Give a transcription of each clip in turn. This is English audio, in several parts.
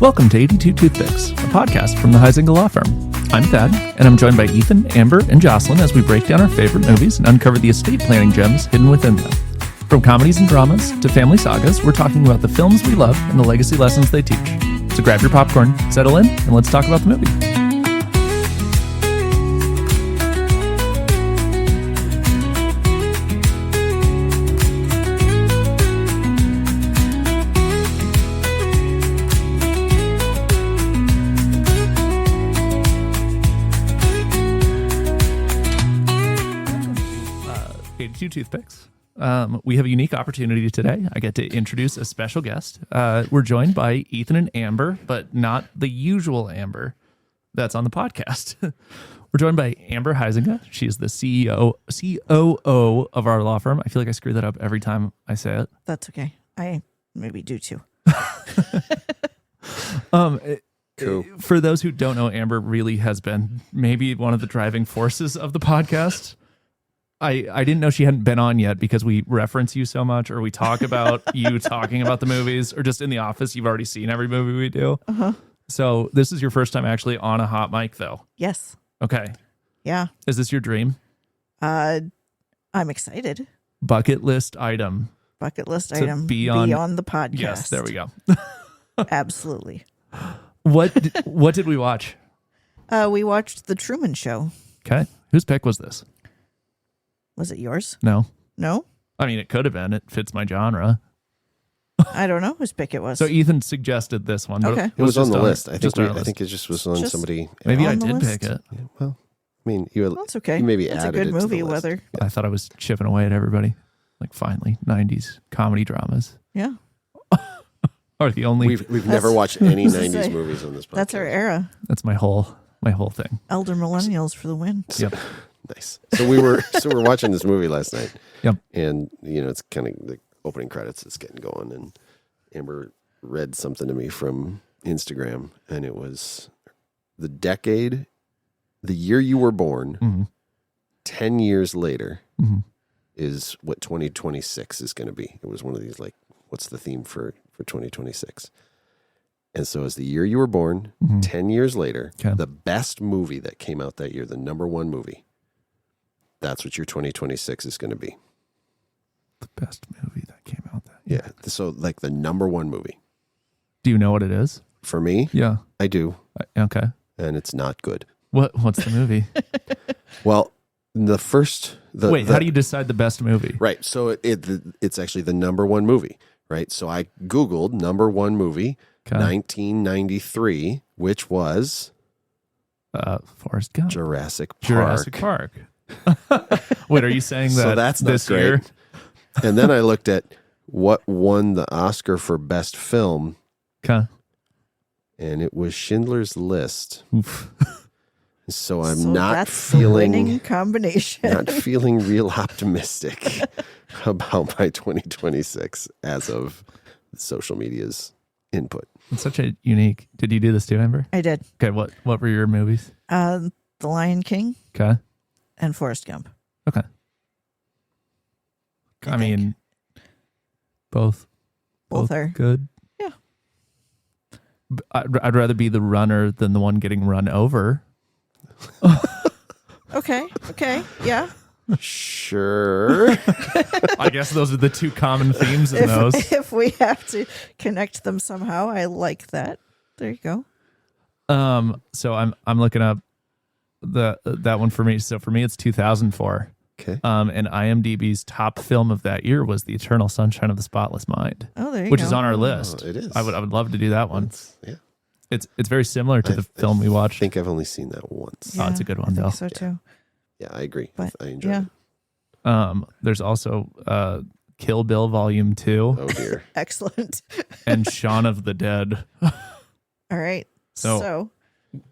Welcome to 82 Toothpicks, a podcast from the Huizenga Law Firm. I'm Thad, and I'm joined by Ethan, Amber, and Jocelyn as we break down our favorite movies and uncover the estate planning gems hidden within them. From comedies and dramas to family sagas, we're talking about the films we love and the legacy lessons they teach. So grab your popcorn, settle in, and let's talk about the movie. Toothpicks. We have a unique opportunity today. I get to introduce a special guest. We're joined by Ethan and Amber, but not the usual Amber that's on the podcast. We're joined by Amber Huizenga. She's the COO of our law firm. I feel like I screw that up every time I say it. That's okay. I maybe do too. Cool. For those who don't know, Amber really has been maybe one of the driving forces of the podcast. I didn't know she hadn't been on yet because we reference you so much, or we talk about you talking about the movies, or just in the office, you've already seen every movie we do. Uh-huh. So this is your first time actually on a hot mic, though. Yes. Okay. Yeah. Is this your dream? I'm excited. Bucket list item. Be on the podcast. Yes, there we go. Absolutely. What did we watch? We watched The Truman Show. Okay. Whose pick was this? Was it yours? No. No? I mean, it could have been. It fits my genre. I don't know whose pick it was. So Ethan suggested this one. Okay. But it was on the list. I think it just was on somebody. Maybe I on the did list? pick it. Yeah, well, I mean, That's okay. You maybe It's a added good it to movie, the list. whether. I thought I was chipping away at everybody. Like, finally, 90s comedy dramas Yeah. are the only. We've never watched any That's- 90s movies on this podcast. That's our era. That's my whole thing. Elder millennials for the win. Yep. Nice. So we're watching this movie last night. Yep. And it's kind of the opening credits. It's getting going, and Amber read something to me from Instagram, and it was the year you were born. Mm-hmm. 10 years later Mm-hmm. is what 2026 is going to be. It was one of these, like, what's the theme for 2026? And so as the year you were born, 10 years later, Okay. the best movie that came out that year, the number one movie, that's what your 2026 is going to be. The best movie that came out that year. Yeah. So like the number one movie. Do you know what it is? For me, Yeah. I do. Okay. And it's not good. What's the movie? Well, the first... Wait, how do you decide the best movie? Right. So it's actually the number one movie, right? So I Googled number one movie, Okay. 1993, which was... Forrest Gump. Jurassic Park. Jurassic Park. Wait, are you saying that So that's not this great. year? And then I looked at what won the Oscar for best film, Okay. and it was Schindler's List. Oof. So I'm So not that's the winning feeling combination. not feeling real optimistic about my 2026 as of social media's input. It's such a unique. Did you do this too, Amber? I did. Okay. What were your movies? The Lion King Okay. and Forrest Gump. Okay. I mean, both are. good. Yeah. I'd rather be the runner than the one getting run over. Okay. Yeah. Sure. I guess those are the two common themes in those. If we have to connect them somehow, I like that. There you go. So I'm looking up that one for me. So for me, it's 2004. Okay. And IMDb's top film of that year was The Eternal Sunshine of the Spotless Mind, Oh, there you which go. is on our list. It is. I would love to do that one. Yeah. It's very similar to the film we I watched. think I've only seen that once. Oh, it's a good one, I think though. so too. Yeah, I agree. But I enjoyed yeah, it. There's also Kill Bill Volume 2 Oh, dear. excellent. and Shaun of the Dead. All right. So, So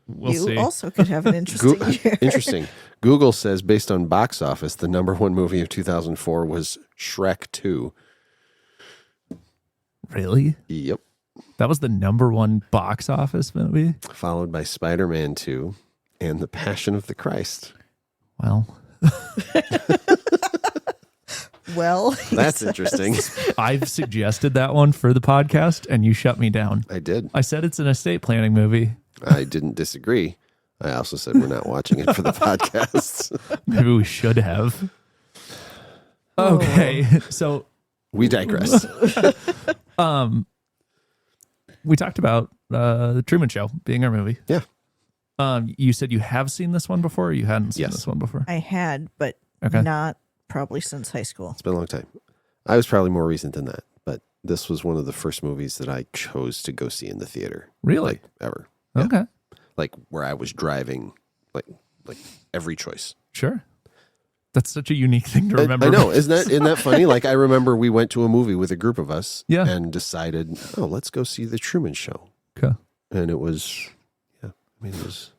We'll you see. also could have an interesting year. Interesting. Google says, based on box office, the number one movie of 2004 was Shrek 2. Really? Yep. That was the number one box office movie? Followed by Spider-Man 2 and The Passion of the Christ. Well, well. That's interesting. I've suggested that one for the podcast, and you shut me down. I did. I said it's an estate planning movie. I didn't disagree. I also said we're not watching it for the podcast. Maybe we should have. Okay, so We digress. we talked about the Truman Show being our movie. Yeah. You said you have seen this one before, or you hadn't seen Yes. this one before? I had, but Okay. not probably since high school. It's been a long time. I was probably more recent than that, but this was one of the first movies that I chose to go see in the theater. Really? Like, ever. Yeah. Okay. Like where I was driving, like every choice. Sure. That's such a unique thing to remember. I know. Isn't that funny? Like I remember we went to a movie with a group of us and decided, oh, let's go see the Truman Show. Okay. And it was, it was.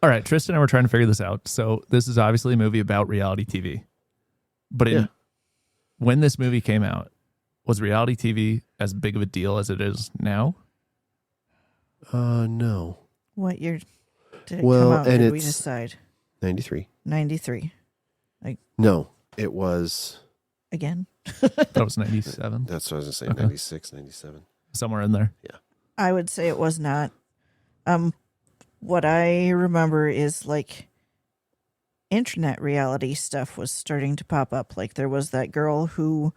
All right, Tristan and I were trying to figure this out. So this is obviously a movie about reality TV. But when this movie came out, was reality TV as big of a deal as it is now? No. What year did it Well, come out? and Did we it's- decide? 93. 93. No, it was, Again? That was 97, that's what I was going to say, Okay. 96, 97. somewhere in there. I would say it was not. What I remember is like internet reality stuff was starting to pop up. Like there was that girl who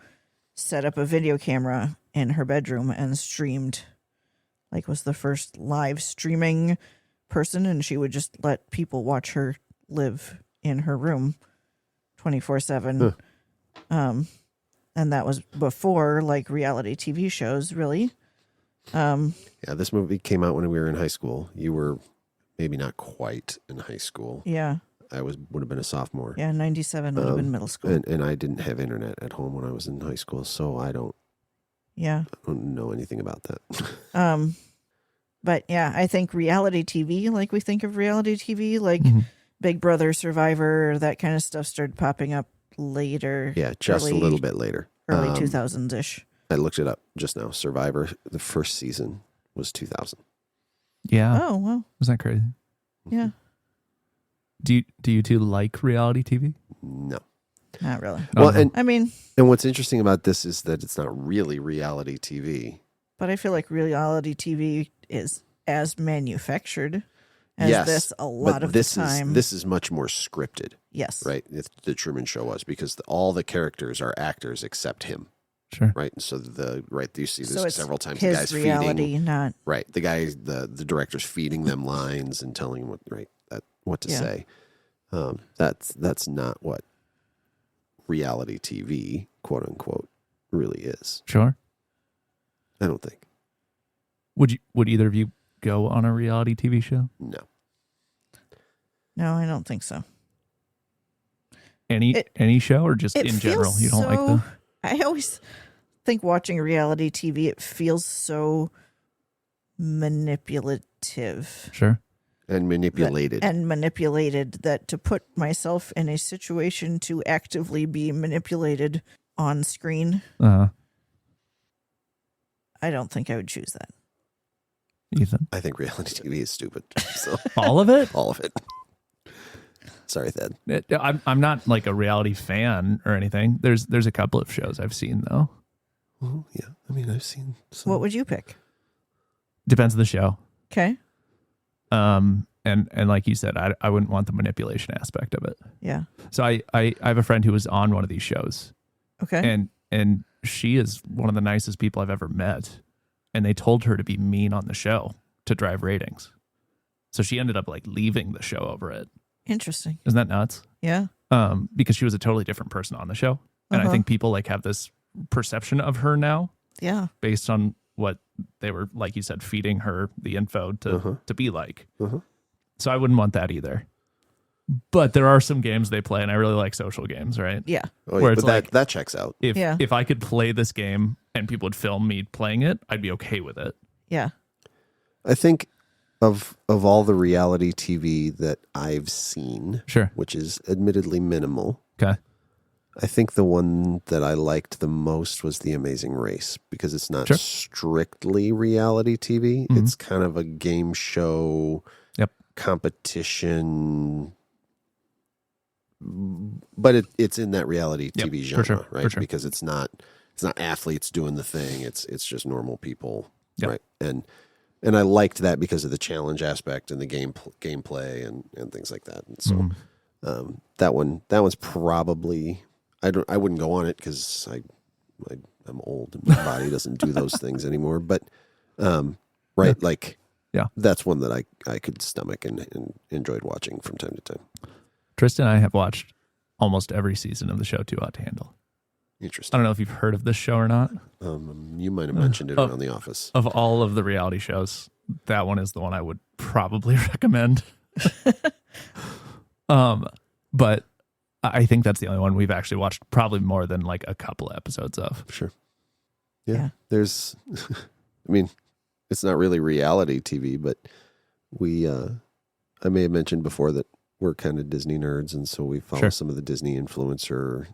set up a video camera in her bedroom and streamed, like was the first live streaming person, and she would just let people watch her live in her room 24/7. And that was before like reality TV shows, really. Yeah, this movie came out when we were in high school. You were maybe not quite in high school. Yeah. I would have been a sophomore. Yeah, 97 would have been middle school. And I didn't have internet at home when I was in high school, so I don't know anything about that. But yeah, I think reality TV, like we think of reality TV, like Big Brother, Survivor, that kind of stuff started popping up later. Yeah, just a little bit later. Early 2000s-ish. I looked it up just now. Survivor, the first season was 2000. Yeah. Oh, well, Isn't that crazy? yeah. Do you two like reality TV? No. Not really. Well, Okay. I mean, and what's interesting about this is that it's not really reality TV. but I feel like reality TV is as manufactured as Yes, this a lot of this the time. this is much more scripted, Yes. right? The Truman Show was, because all the characters are actors except him, Sure. right? And so you see this So it's several times. The his guy's reality, feeding, not right? The guy, the director's feeding them lines and telling them what to Yeah. say. That's not what reality TV, quote unquote, really is. Sure. I don't think. Would either of you go on a reality TV show? No. No, I don't think so. Any show, or just It in general? feels You don't like so- the I always think watching reality TV, it feels so manipulative Sure. And manipulated. and manipulated that to put myself in a situation to actively be manipulated on screen, Uh-huh. I don't think I would choose that. Ethan. I think reality TV is stupid. So All of it? all of it. Sorry, Thad. I'm not like a reality fan or anything. There's a couple of shows I've seen though. Well, yeah. I mean, I've seen some. What would you pick? Depends on the show. Okay. And like you said, I wouldn't want the manipulation aspect of it. Yeah. So I have a friend who was on one of these shows, Okay. and she is one of the nicest people I've ever met. And they told her to be mean on the show to drive ratings. So she ended up like leaving the show over it. Interesting. Isn't that nuts? Yeah. Because she was a totally different person on the show. And I Uh-huh. think people like have this perception of her now Yeah. based on what they were, like you said, feeding her the info to be like. Uh-huh. So I wouldn't want that either. But there are some games they play, and I really like social games, right? Yeah. Oh, Where yeah, it's but like- that checks out. If I could play this game and people would film me playing it, I'd be okay with it. Yeah. I think of all the reality TV that I've seen, Sure. which is admittedly minimal, Okay. I think the one that I liked the most was The Amazing Race, because it's not Sure. strictly reality TV. Mhm. It's kind of a game show, Yep. competition, but it's in that reality Yep, TV for genre, sure, right? for sure. Because it's not athletes doing the thing. It's just normal people, Yep. right? And I liked that because of the challenge aspect and the gameplay and things like that. And so that one's probably I wouldn't go on it because I'm old and my body doesn't do those things anymore. But right, like that's one that I could stomach and enjoyed watching from time to time. Tristan and I have watched almost every season of the show Too Hot to Handle. I Interesting. don't know if you've heard of this show or not. You might have mentioned it around The Office. Of all of the reality shows, that one is the one I would probably recommend. But I think that's the only one we've actually watched probably more than like a couple episodes of. Sure. Yeah. There's, I mean, it's not really reality TV, but I may have mentioned before that we're kind of Disney nerds, and so we follow some of the Disney influencer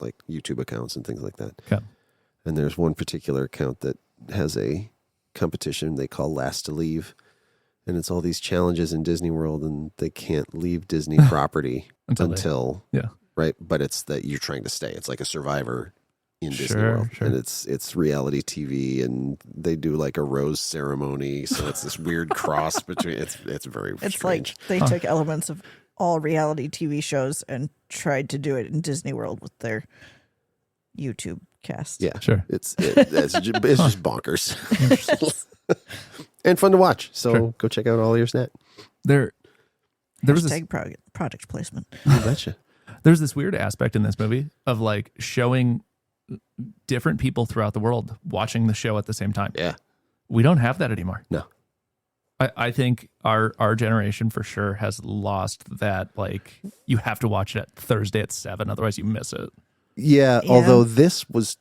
like YouTube accounts and things like that. Okay. And there's one particular account that has a competition they call Last to Leave, and it's all these challenges in Disney World, and they can't leave Disney property until right. But it's that you're trying to stay. It's like a Survivor in Disney World, and it's reality TV, and they do like a rose ceremony. So it's this weird cross between. It's very. It's strange. like they took elements of all reality TV shows and tried to do it in Disney World with their YouTube cast. Yeah, sure. It's just bonkers. And fun to watch. So go check out All Ears Net. There was this, product placement. You betcha. There's this weird aspect in this movie of like showing different people throughout the world watching the show at the same time. Yeah. We don't have that anymore. No. I think our generation for sure has lost that. Like you have to watch it at Thursday at 7, otherwise you miss it. Yeah. Although this was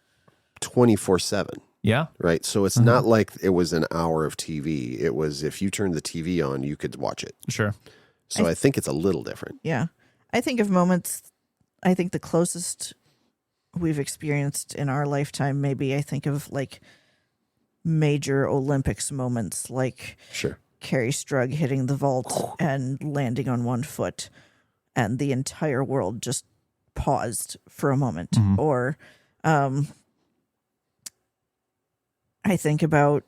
24/7. Yeah. Right. So it's not like it was an hour of TV. It was if you turned the TV on, you could watch it. Sure. So I think it's a little different. Yeah. I think of moments, I think the closest we've experienced in our lifetime, maybe I think of like major Olympics moments, like Carrie Strug hitting the vault and landing on one foot, and the entire world just paused for a moment. Or I think about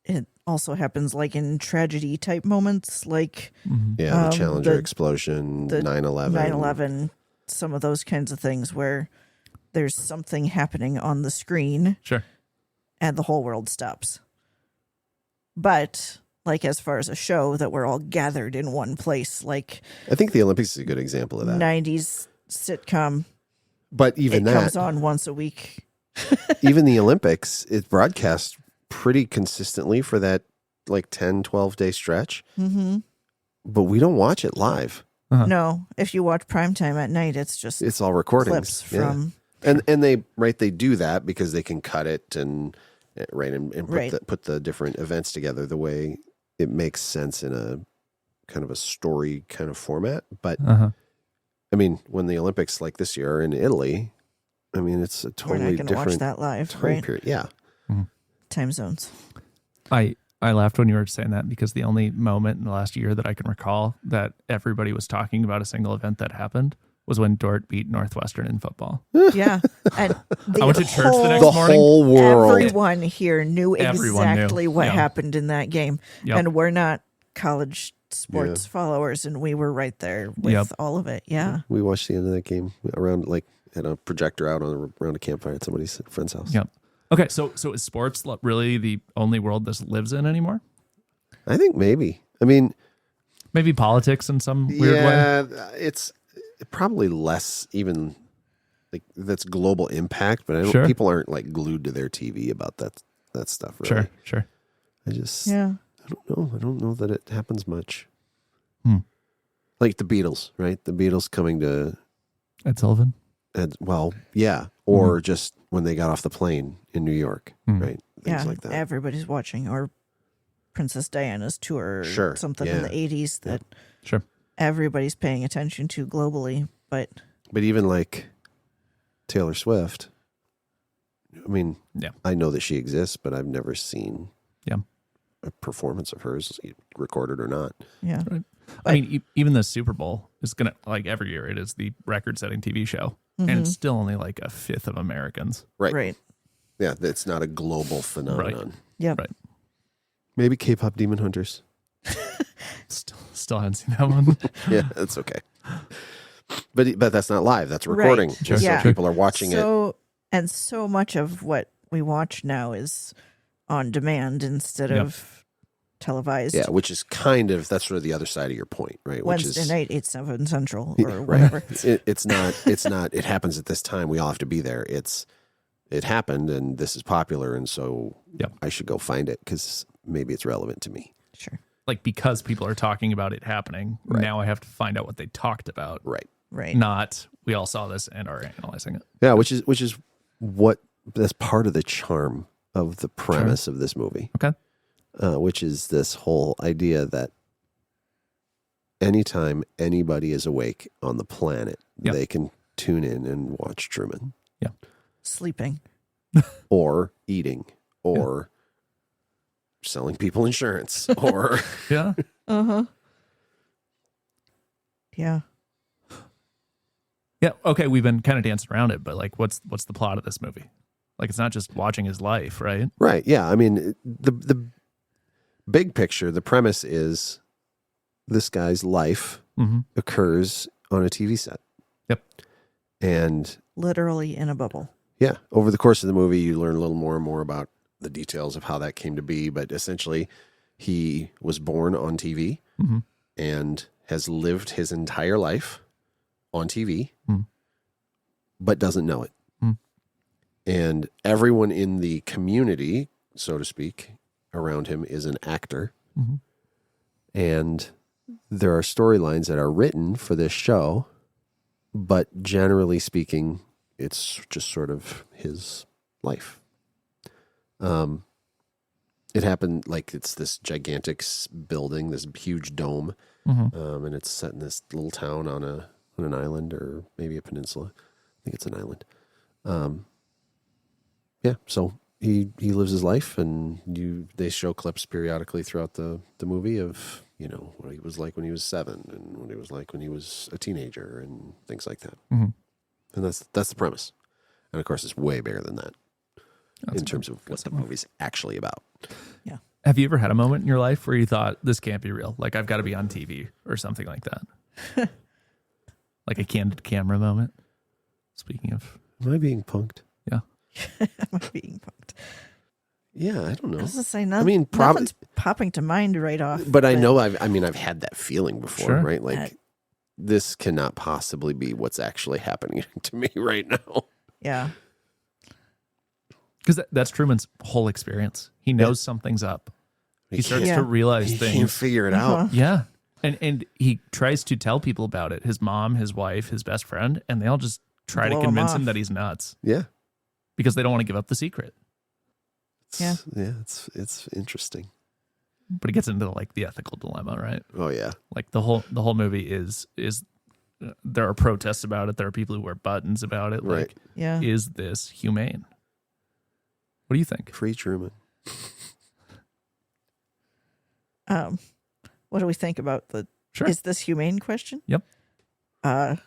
it also happens like in tragedy type moments, like the Challenger explosion, the 9/11. 9/11, some of those kinds of things where there's something happening on the screen. Sure. And the whole world stops. But like as far as a show that we're all gathered in one place, like I think the Olympics is a good example of that. 90s sitcom. But even it that comes on once a week. even the Olympics, it's broadcast pretty consistently for that like 10, 12-day stretch. But we don't watch it live. No, if you watch primetime at night, it's all recordings. Clips from and they do that because they can cut it and put the different events together the way it makes sense in a kind of a story kind of format. But I mean, when the Olympics like this year are in Italy, I mean, it's a totally different. We're not going to watch that live, time right? period. Yeah. Time zones. I laughed when you were saying that because the only moment in the last year that I can recall that everybody was talking about a single event that happened was when Dort beat Northwestern in football. Yeah. And I went to church the next morning. Whole world. Everyone here knew exactly what happened in that game. Yep. And we're not college sports followers, and we were right there with all of it. Yeah. We watched the end of that game around like had a projector out around a campfire at somebody's friend's house. Yep. Okay, so is sports really the only world this lives in anymore? I think maybe. I mean, maybe politics in some weird way. Yeah, it's probably less even like that's global impact, but people aren't like glued to their TV about that stuff. Really. Sure. I don't know that it happens much. Like the Beatles, right? The Beatles coming to Ed Sullivan. Or just when they got off the plane in New York, right? Things like that. Everybody's watching, or Princess Diana's tour, or something in the 80s that everybody's paying attention to globally. But even like Taylor Swift, I mean, I know that she exists, but I've never seen a performance of hers, recorded or not. Yeah. Right. I mean, even the Super Bowl is going to, like every year, it is the record-setting TV show. And it's still only like a fifth of Americans. Right. Right. Yeah, it's not a global phenomenon. Yeah. Right. Maybe K-pop Demon Hunters. Still haven't seen that one. Yeah, that's okay. But that's not live. That's recording. Right. Just Yeah. so people are watching it. And so much of what we watch now is on demand instead of televised. Yeah, which is kind of, that's sort of the other side of your point, right? Wednesday which is, night, 8/7 Central or right. whatever. It's not, it happens at this time. We all have to be there. It happened and this is popular. And so I should go find it because maybe it's relevant to me. Sure. Like, because people are talking about it happening, now I have to find out what they talked about. Right. Right. Not, we all saw this and are analyzing it. Yeah, which is what, that's part of the charm of the premise of this movie. Okay. Which is this whole idea that anytime anybody is awake on the planet, they can tune in and watch Truman. Yeah. Sleeping. Or eating. Or selling people insurance. Or Yeah. Uh-huh. Yeah. Yeah. Okay. We've been kind of dancing around it, but like, what's the plot of this movie? Like, it's not just watching his life, right? Right. Yeah. I mean, the big picture, the premise is this guy's life occurs on a TV set. Yep. And Literally in a bubble. yeah, over the course of the movie, you learn a little more and more about the details of how that came to be. But essentially, he was born on TV and has lived his entire life on TV, but doesn't know it. And everyone in the community, so to speak, around him is an actor. And there are storylines that are written for this show, but generally speaking, it's just sort of his life. It happened like it's this gigantic building, this huge dome, and it's set in this little town on an island or maybe a peninsula. I think it's an island. Yeah, so he lives his life, and they show clips periodically throughout the movie of what he was like when he was 7 and what he was like when he was a teenager and things like that. And that's the premise. And of course, it's way bigger than that in terms of what the movie's actually about. Yeah. Have you ever had a moment in your life where you thought, this can't be real? Like, I've got to be on TV or something like that? Like a candid camera moment? Speaking of... Am I being punked? Yeah. Am I being punked? Yeah, I don't know. I was gonna say, nothing's popping to mind right off. But I know I've had that feeling before, Sure. right? Like, this cannot possibly be what's actually happening to me right now. Yeah. Because that's Truman's whole experience. He knows something's up. He starts Yeah. to realize He things. can't figure it out. Yeah. And he tries to tell people about it. His mom, his wife, his best friend, and they all just try Blow to him convince him off. that he's nuts Yeah. because they don't want to give up the secret. It's interesting. But it gets into like the ethical dilemma, right? Oh yeah. Like the whole movie is there are protests about it. There are people who wear buttons about it. Right. Like, Yeah. is this humane? What do you think? Free Truman. What do we think about the Sure. is this humane question? Yep. No,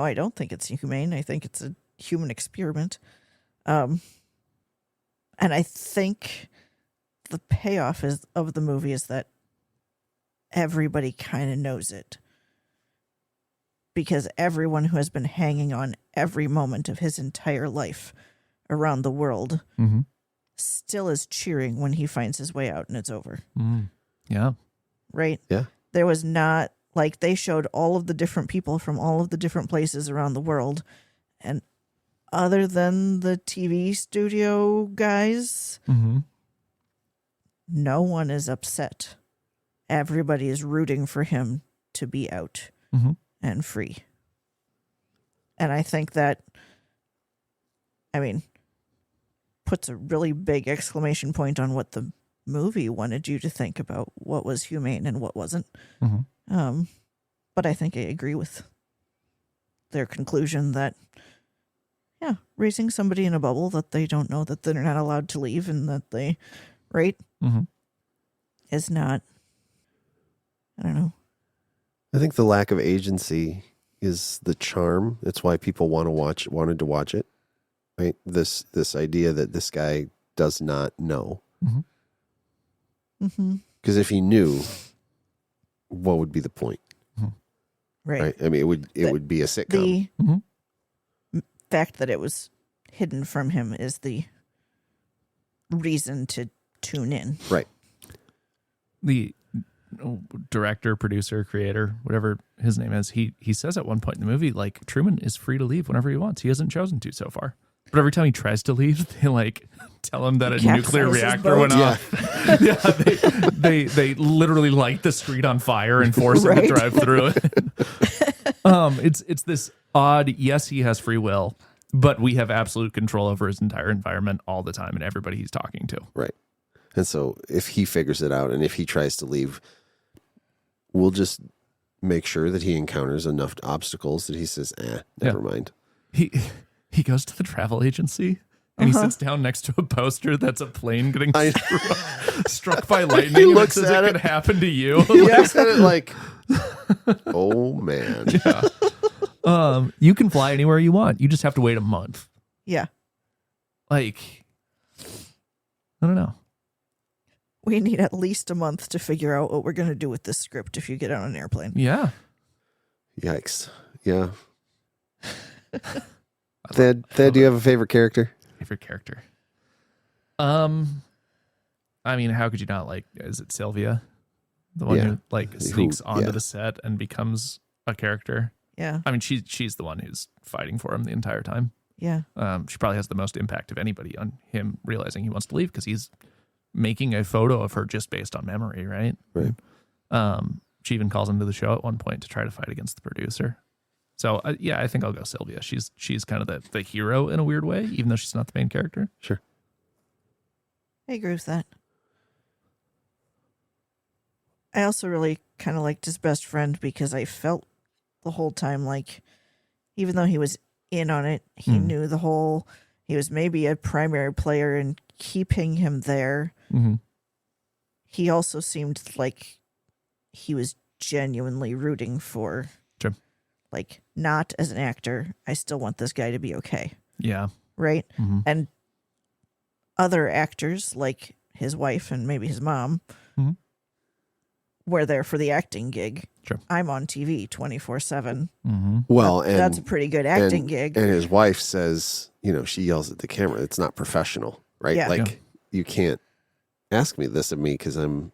I don't think it's humane. I think it's a human experiment. And I think the payoff of the movie is that everybody kind of knows it. Because everyone who has been hanging on every moment of his entire life around the world still is cheering when he finds his way out and it's over. Yeah. Right? Yeah. There was not, like, they showed all of the different people from all of the different places around the world. And other than the TV studio guys, no one is upset. Everybody is rooting for him to be out and free. And I think that, puts a really big exclamation point on what the movie wanted you to think about what was humane and what wasn't. But I think I agree with their conclusion that, raising somebody in a bubble that they don't know that they're not allowed to leave and that they, right, is not I don't know. I think the lack of agency is the charm. That's why people wanted to watch it. Right? This idea that this guy does not know. Mm-hmm. Because if he knew, what would be the point? Right. I mean, it would be a sitcom. The fact that it was hidden from him is the reason to tune in. Right. The director, producer, creator, whatever his name is, he says at one point in the movie, like, Truman is free to leave whenever he wants. He hasn't chosen to so far. But every time he tries to leave, they like tell him that a nuclear reactor went off. Yeah, they literally light the street on fire and force him to drive through it. It's this odd, yes, he has free will, but we have absolute control over his entire environment all the time and everybody he's talking to. Right. And so if he figures it out and if he tries to leave, we'll just make sure that he encounters enough obstacles that he says, never mind. He goes to the travel agency and he sits down next to a poster that's a plane getting struck by lightning. He and looks it says at it it. could happen to you. He looks at it like, oh man. Yeah. You can fly anywhere you want. You just have to wait a month. Yeah. Like, I don't know. We need at least a month to figure out what we're going to do with this script if you get on an airplane. Yeah. Yikes. Yeah. Thad, do you have a favorite character? Favorite character? I mean, how could you not like? Is it Sylvia, the one who like sneaks onto the set and becomes a character? Yeah. I mean, she's the one who's fighting for him the entire time. Yeah. She probably has the most impact of anybody on him realizing he wants to leave because he's making a photo of her just based on memory, right? Right. She even calls him to the show at one point to try to fight against the producer. So yeah, I think I'll go Sylvia. She's kind of the hero in a weird way, even though she's not the main character. Sure. I agree with that. I also really kind of liked his best friend because I felt the whole time like, even though he was in on it, he knew he was maybe a primary player in keeping him there. Mm-hmm. He also seemed like he was genuinely rooting for, Sure. like, not as an actor, I still want this guy to be okay. Yeah. Right? Mm-hmm. And other actors, like his wife and maybe his mom, were there for the acting gig. Sure. I'm on TV 24/7. Mm-hmm. Well, and that's a pretty good acting gig. And his wife says, she yells at the camera. It's not professional, right? Yeah. Like you can't ask me this of me because I'm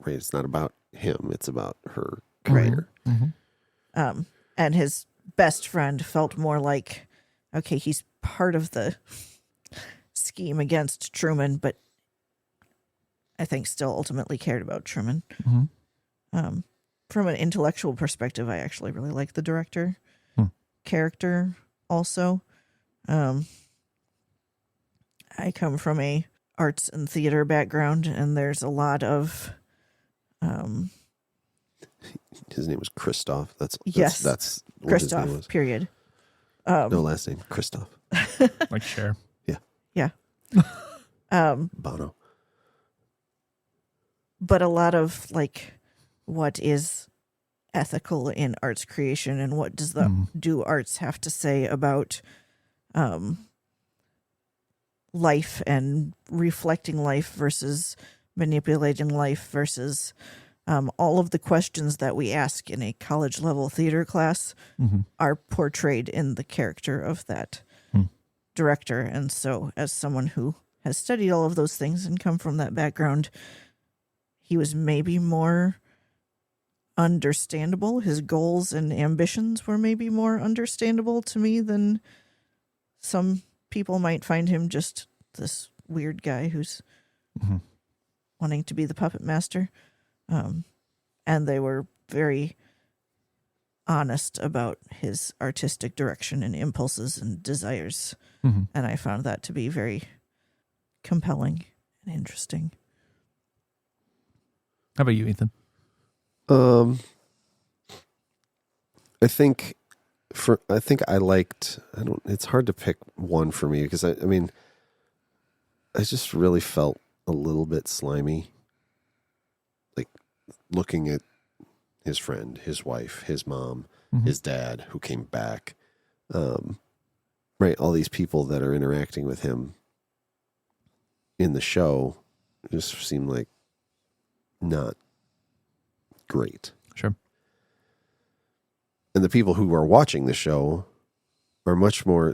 right. It's not about him. It's about her career. Mm-hmm. And his best friend felt more like, okay, he's part of the scheme against Truman, but I think still ultimately cared about Truman. Mm-hmm. From an intellectual perspective, I actually really like the director character also. I come from a arts and theater background, and there's a lot of His name was Christoph. That's what his name Christoph, was. period. No last name, Christoph. Like Cher. Yeah. Bono. But a lot of like what is ethical in arts creation and what does do arts have to say about life and reflecting life versus manipulating life versus all of the questions that we ask in a college level theater class are portrayed in the character of that director. And so as someone who has studied all of those things and come from that background, he was maybe more understandable. His goals and ambitions were maybe more understandable to me than some people might find him just this weird guy who's wanting to be the puppet master. And they were very honest about his artistic direction and impulses and desires. And I found that to be very compelling and interesting. How about you, Ethan? I think I liked. It's hard to pick one for me because I mean, I just really felt a little bit slimy. Like looking at his friend, his wife, his mom, his dad who came back. Right, all these people that are interacting with him in the show just seem like not great. Sure. And the people who are watching the show are much more.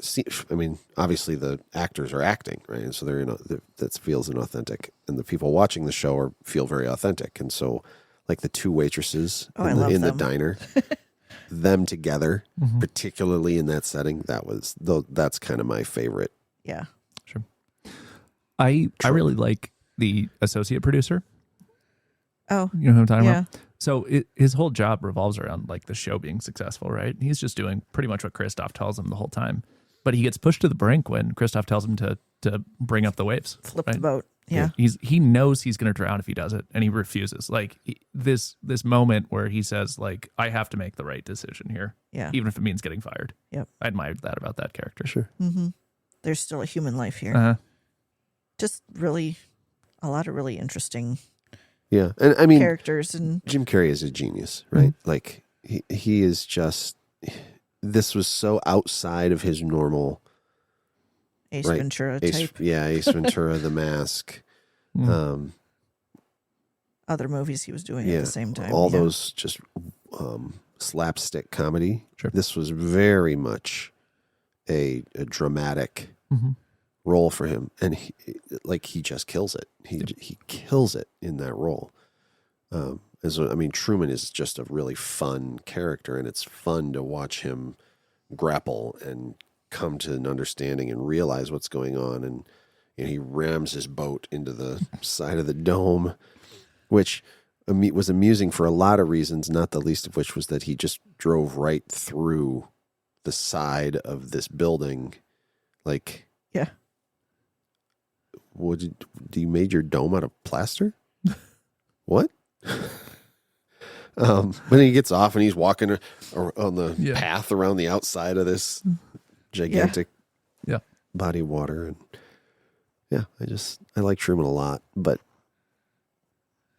I mean, obviously the actors are acting, right? And so that feels inauthentic. And the people watching the show feel very authentic. And so, like the two waitresses in the diner, them together, particularly in that setting, that's kind of my favorite. Yeah. Sure. I really like the associate producer. Oh, you know who I'm talking yeah. about? So his whole job revolves around like the show being successful, right? He's just doing pretty much what Christoph tells him the whole time. But he gets pushed to the brink when Christoph tells him to bring up the waves. Flip right? the boat. Yeah. He knows he's going to drown if he does it, and he refuses. Like this moment where he says, like, I have to make the right decision here. Yeah. Even if it means getting fired. Yep. I admired that about that character. Sure. Mm-hmm. There's still a human life here. Uh-huh. Just really a lot of really interesting Yeah. And I mean, characters. And Jim Carrey is a genius, right? Like he is just, this was so outside of his normal Ace right. Ventura type. Ace Ventura, The Mask. Other movies he was doing at the same time. All those just slapstick comedy. Sure. This was very much a dramatic role for him. And he just kills it. He kills it in that role. And so, I mean, Truman is just a really fun character, and it's fun to watch him grapple and come to an understanding and realize what's going on. And he rams his boat into the side of the dome, which was amusing for a lot of reasons, not the least of which was that he just drove right through the side of this building. Like, yeah. Do you made your dome out of plaster? What? But he gets off and he's walking on the path around the outside of this gigantic body of water. And I like Truman a lot, but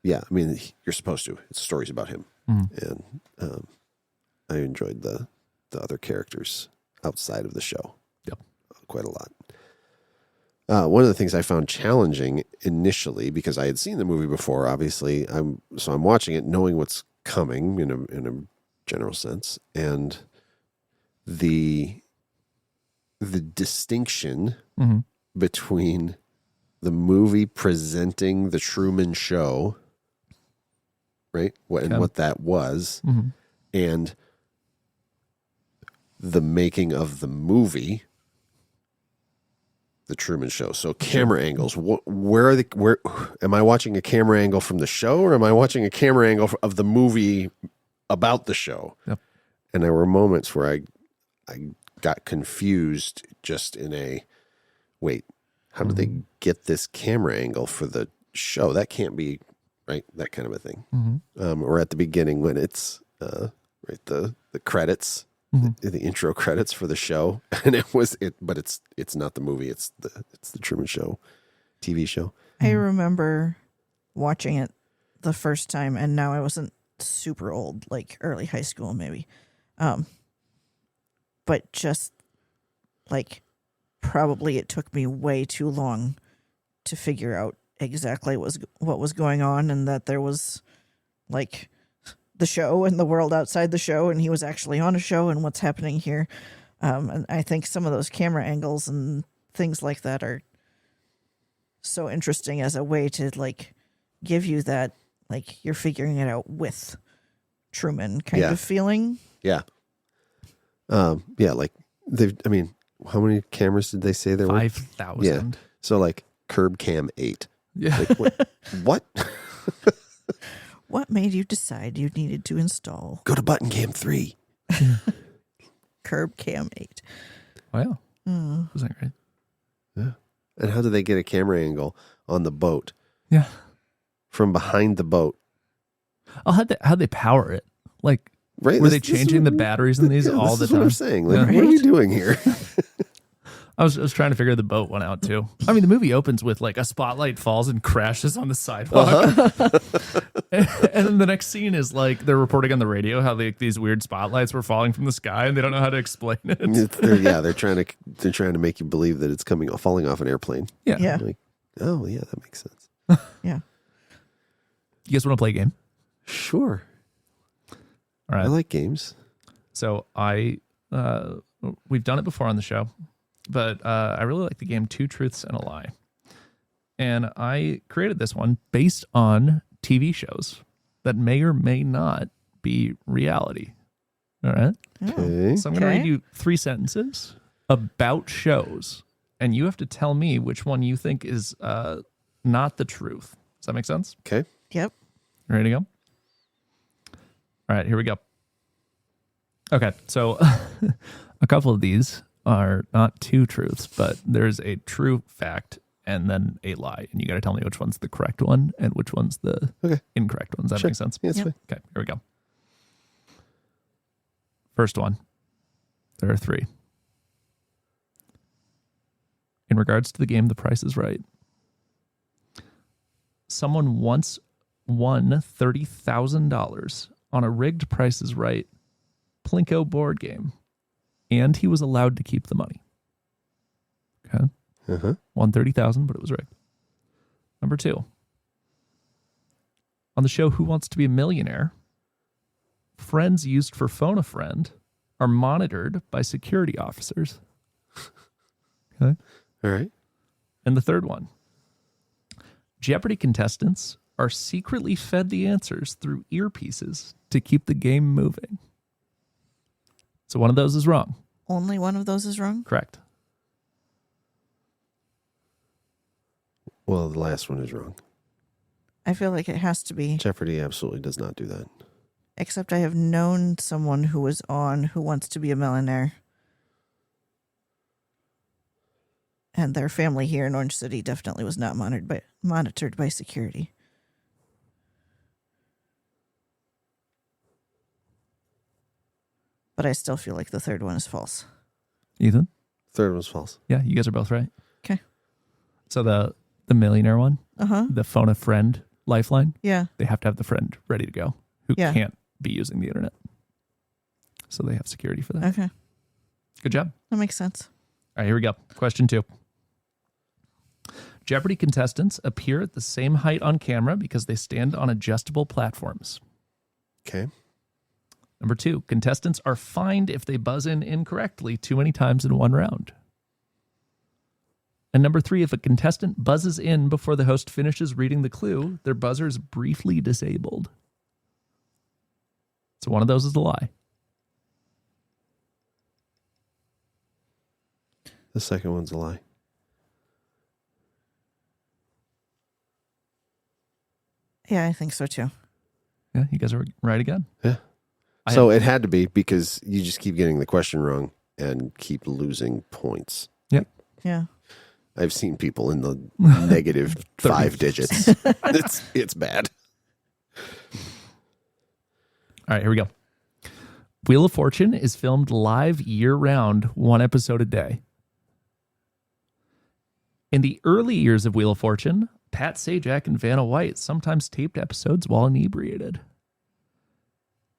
yeah, I mean, you're supposed to. It's stories about him. And I enjoyed the other characters outside of the show quite a lot. One of the things I found challenging initially, because I had seen the movie before, obviously, I'm watching it knowing what's coming in a general sense, and the distinction between the movie presenting the Truman Show, right, what that was, and the making of the movie, The Truman Show. So camera angles. Where am I watching a camera angle from the show, or am I watching a camera angle of the movie about the show? Yep. And there were moments where I got confused just in a, wait, how did they get this camera angle for the show? That can't be right. That kind of a thing. Or at the beginning when it's right, the credits. The intro credits for the show, and but it's not the movie. It's the Truman Show, TV show. I remember watching it the first time, and now I wasn't super old, like early high school maybe, but just like probably it took me way too long to figure out exactly what was going on, and that there was like the show and the world outside the show, and he was actually on a show, and what's happening here. And I think some of those camera angles and things like that are so interesting as a way to like give you that, like you're figuring it out with Truman kind of feeling. Yeah. Like I mean, how many cameras did they say there were? 5,000. Yeah. So like Curb Cam 8. Yeah. Like, what? What made you decide you needed to install Go to Button Cam 3. Curb Cam 8? Wow. Wasn't that great? Yeah. And how did they get a camera angle on the boat? Yeah. From behind the boat. Oh, how'd they power it? Like, right, were they changing the batteries in these all the time? That's what I'm saying. Like, Yeah. what are we doing here? I was trying to figure the boat one out too. I mean, the movie opens with like a spotlight falls and crashes on the sidewalk. And then the next scene is like they're reporting on the radio how these weird spotlights were falling from the sky and they don't know how to explain it. They're trying to make you believe that it's falling off an airplane. Yeah. Yeah. Like, oh yeah, that makes sense. Yeah. You guys want to play a game? Sure. All right. I like games. So we've done it before on the show, but I really like the game Two Truths and a Lie. And I created this one based on TV shows that may or may not be reality. All right. Okay. So I'm going to read you 3 sentences about shows, and you have to tell me which one you think is not the truth. Does that make sense? Okay. Yep. Ready to go? All right, here we go. Okay, so a couple of these are not 2 truths, but there's a true fact and then a lie. And you got to tell me which one's the correct one and which one's the incorrect one. Does that Sure. make sense? Yeah, that's fine. Okay, here we go. First one. There are 3. In regards to the game The Price is Right, someone once won $30,000 on a rigged Price is Right Plinko board game, and he was allowed to keep the money. Okay. Uh-huh. Won $30,000, but it was rigged. Number 2. On the show Who Wants to Be a Millionaire, friends used for Phone a Friend are monitored by security officers. Okay. All right. And the third one. Jeopardy contestants are secretly fed the answers through earpieces to keep the game moving. So one of those is wrong. Only one of those is wrong? Correct. Well, the last one is wrong. I feel like it has to be. Jeopardy absolutely does not do that. Except I have known someone who was on Who Wants to Be a Millionaire. And their family here in Orange City definitely was not monitored by security. But I still feel like the third one is false. Ethan? Third one's false. Yeah, you guys are both right. Okay. So the millionaire one, Uh-huh. the Phone a Friend lifeline, Yeah. they have to have the friend ready to go who Yeah. can't be using the internet. So they have security for that. Okay. Good job. That makes sense. All right, here we go. Question 2. Jeopardy contestants appear at the same height on camera because they stand on adjustable platforms. Okay. Number 2, contestants are fined if they buzz in incorrectly too many times in one round. And number 3, if a contestant buzzes in before the host finishes reading the clue, their buzzer is briefly disabled. So one of those is a lie. The second one's a lie. Yeah, I think so too. Yeah, you guys are right again. Yeah. So it had to be because you just keep getting the question wrong and keep losing points. Yep. Yeah. I've seen people in the negative 5 digits. It's bad. All right, here we go. Wheel of Fortune is filmed live year-round, 1 episode a day. In the early years of Wheel of Fortune, Pat Sajak and Vanna White sometimes taped episodes while inebriated.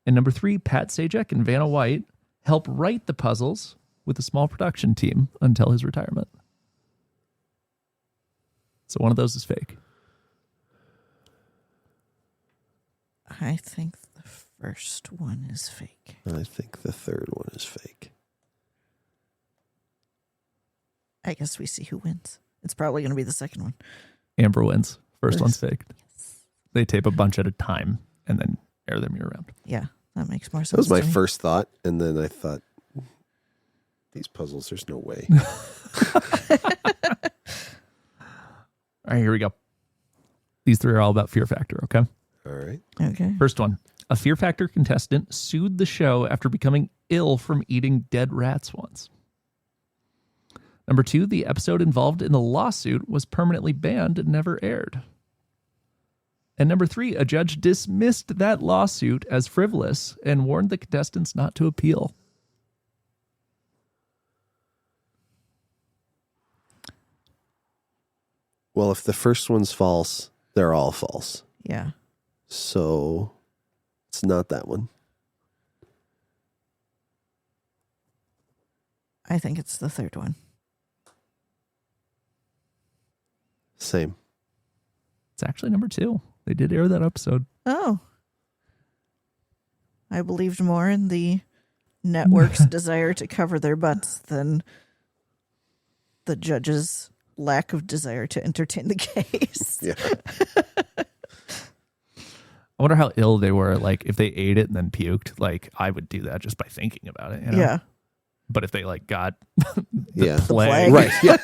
And number 3, Pat Sajak and Vanna White help write the puzzles with a small production team until his retirement. So one of those is fake. I think the first one is fake. I think the third one is fake. I guess we see who wins. It's probably going to be the second one. Amber wins. First Nice. one's fake. They tape a bunch at a time and then air them year-round. Yeah, that makes more sense. That was my to me. first thought, and then I thought, these puzzles, there's no way. All right, here we go. These 3 are all about Fear Factor, okay? All right. Okay. First one. A Fear Factor contestant sued the show after becoming ill from eating dead rats once. Number 2, the episode involved in the lawsuit was permanently banned and never aired. And number 3, a judge dismissed that lawsuit as frivolous and warned the contestants not to appeal. Well, if the first one's false, they're all false. Yeah. So it's not that one. I think it's the third one. Same. It's actually number 2. They did air that episode. Oh. I believed more in the network's desire to cover their butts than the judge's lack of desire to entertain the case. Yeah. I wonder how ill they were. Like, if they ate it and then puked, like, I would do that just by thinking about it. You know? Yeah. But if they, like, got Yeah. plague. Right. Yeah.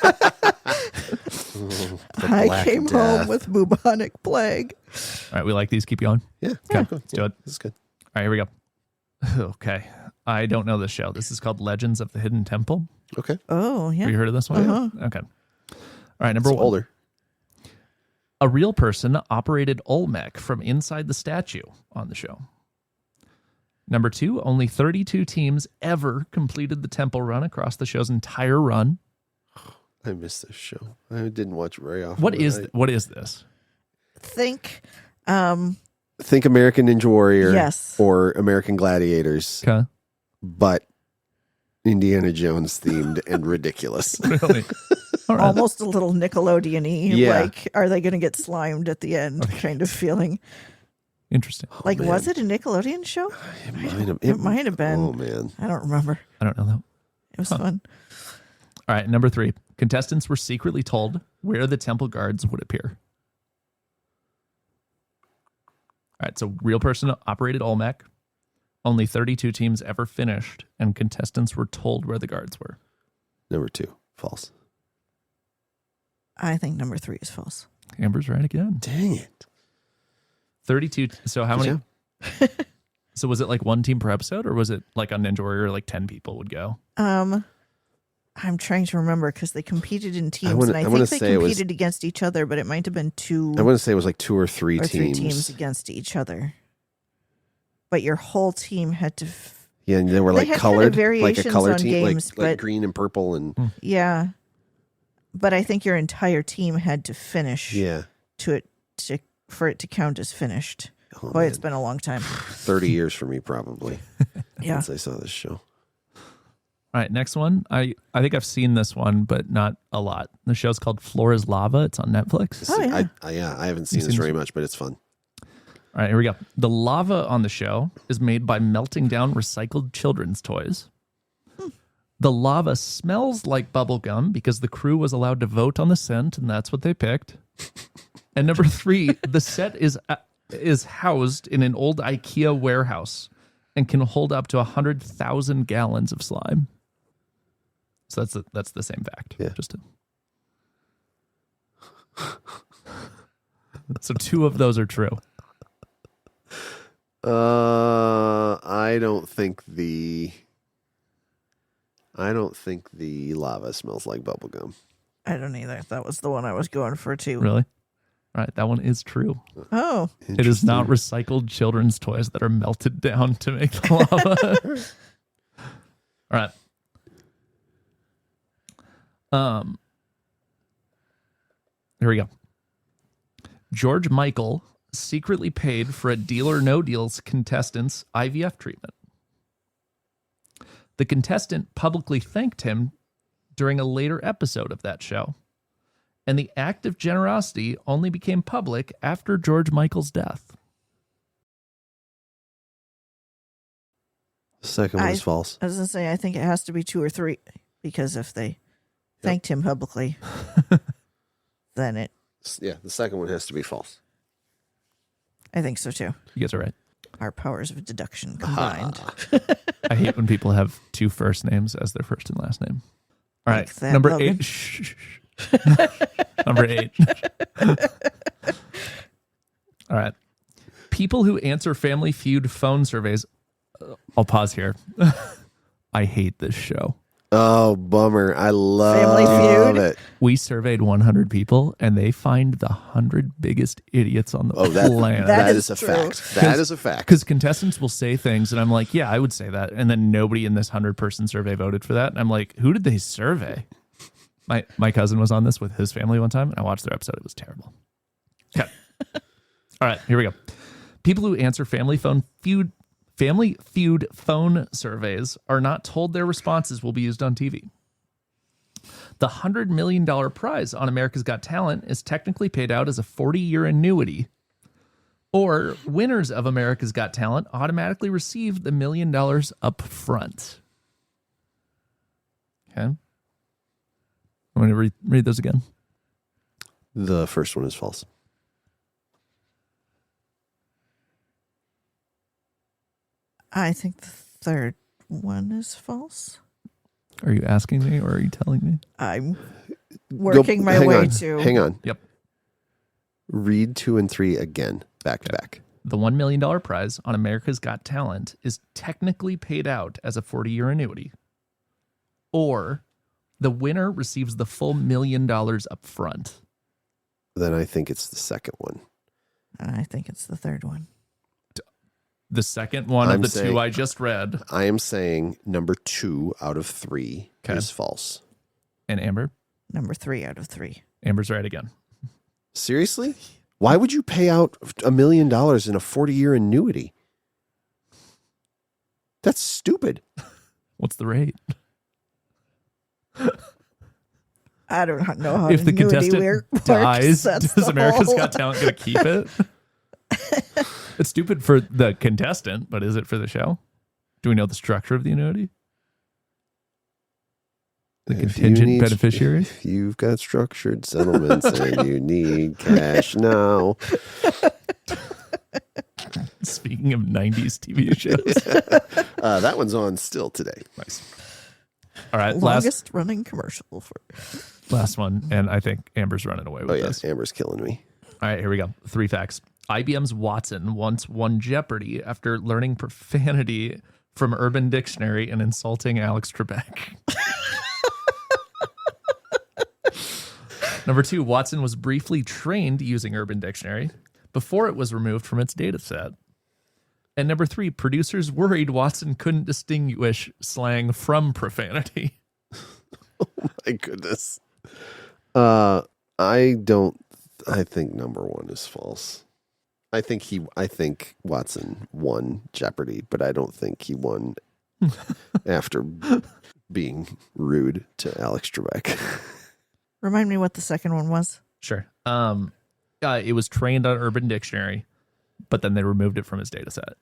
I came home with bubonic plague. All right, we like these. Keep going. Yeah. Okay, let's do it. This is good. All right, here we go. Okay. I don't know this show. This is called Legends of the Hidden Temple. Okay. Oh, yeah. Have you heard of this one? Uh-huh. Okay. All right, number It's 1. older. A real person operated Olmec from inside the statue on the show. Number 2, only 32 teams ever completed the temple run across the show's entire run. I missed this show. I didn't watch it very often. What is this? Think, Think American Ninja Warrior. Yes. Or American Gladiators, Okay. but Indiana Jones themed and ridiculous. Really? All right. almost a little Nickelodeon-y. Yeah. Like, are they going to get slimed at the end kind of feeling. Interesting. Like, man. was it a Nickelodeon show? It might have been. Oh, man. I don't remember. I don't know that. It was fun. All right, number 3. Contestants were secretly told where the temple guards would appear. All right, so real person operated Olmec. Only 32 teams ever finished, and contestants were told where the guards were. Number 2, false. I think number 3 is false. Amber's right again. Dang it. 32. So how Good many? So was it like one team per episode, or was it like on Ninja Warrior, like 10 people would go? I'm trying to remember because they competed in teams, wanna- and I I think wanna they say it was- competed against each other, but it might have been 2 I want to say it was like 2 or 3 or 3 teams. teams against each other. But your whole team had to, Yeah, and they were They like had kind of colored, like a variations color on team, games, like but- green and purple, and yeah. But I think your entire team had to finish yeah. for it to count as finished. Oh, Boy, man. it's been a long time. 30 years for me probably Yeah. since I saw this show. All right, next one. I think I've seen this one, but not a lot. The show's called Floor is Lava. It's on Netflix. Oh, yeah. I haven't seen You've this seen very this? much, but it's fun. All right, here we go. The lava on the show is made by melting down recycled children's toys. The lava smells like bubble gum because the crew was allowed to vote on the scent, and that's what they picked. And number 3, the set is housed in an old IKEA warehouse and can hold up to 100,000 gallons of slime. So that's the same fact. Yeah. So 2 of those are true. I don't think the lava smells like bubblegum. I don't either. That was the one I was going for, too. Really? All right, that one is true. Oh. It is not recycled children's toys that are melted down to make the lava. All right. Here we go. George Michael secretly paid for a Deal or No Deal's contestant's IVF treatment. The contestant publicly thanked him during a later episode of that show. And the act of generosity only became public after George Michael's death. The second one is false. I was going to say, I think it has to be 2 or 3 because if they thanked him publicly, then Yeah, the second one has to be false. I think so, too. You guys are right. Our powers of deduction combined. I hate when people have 2 first names as their first and last name. All right, Like that, number Logan. 8. Shh. Number 8. All right. People who answer Family Feud phone surveys. I'll pause here. I hate this show. Oh, bummer. I Family love Feud? it. We surveyed 100 people, and they find the 100 biggest idiots on the Oh, planet. that is is a true. fact. That is a fact. Because contestants will say things, and I'm like, yeah, I would say that. And then nobody in this 100-person survey voted for that. And I'm like, who did they survey? My cousin was on this with his family one time, and I watched their episode. It was terrible. Okay. All right, here we go. People who answer Family Feud phone surveys are not told their responses will be used on TV. The $100 million prize on America's Got Talent is technically paid out as a 40-year annuity. Or winners of America's Got Talent automatically receive the $1 million up front. Okay. I'm going to read those again. The first one is false. I think the third one is false. Are you asking me or are you telling me? I'm working my way to. Hang on. Yep. Read 2 and 3 again, back to back. The $1 million prize on America's Got Talent is technically paid out as a 40-year annuity. Or the winner receives the full $1 million up front. Then I think it's the second one. I think it's the third one. The second one of the two I just read. I am saying number 2 out of 3 is false. And Amber? Number 3 out of 3. Amber's right again. Seriously? Why would you pay out $1 million in a 40-year annuity? That's stupid. What's the rate? I don't know how if the annuity contestant dies, That's does the America's whole- Got Talent going to keep it? It's stupid for the contestant, but is it for the show? Do we know the structure of the annuity? The contingent beneficiary? If you've got structured settlements and you need cash now. Speaking of 90s TV shows. That one's on still today. Nice. All right, Longest running commercial for. last one, and I think Amber's running away with this. Amber's killing me. All right, here we go. 3 facts. IBM's Watson once won Jeopardy after learning profanity from Urban Dictionary and insulting Alex Trebek. Number 2, Watson was briefly trained using Urban Dictionary before it was removed from its data set. And number 3, producers worried Watson couldn't distinguish slang from profanity. Oh my goodness. I think number 1 is false. I think Watson won Jeopardy, but I don't think he won after being rude to Alex Trebek. Remind me what the second one was. Sure. It was trained on Urban Dictionary, but then they removed it from his data set.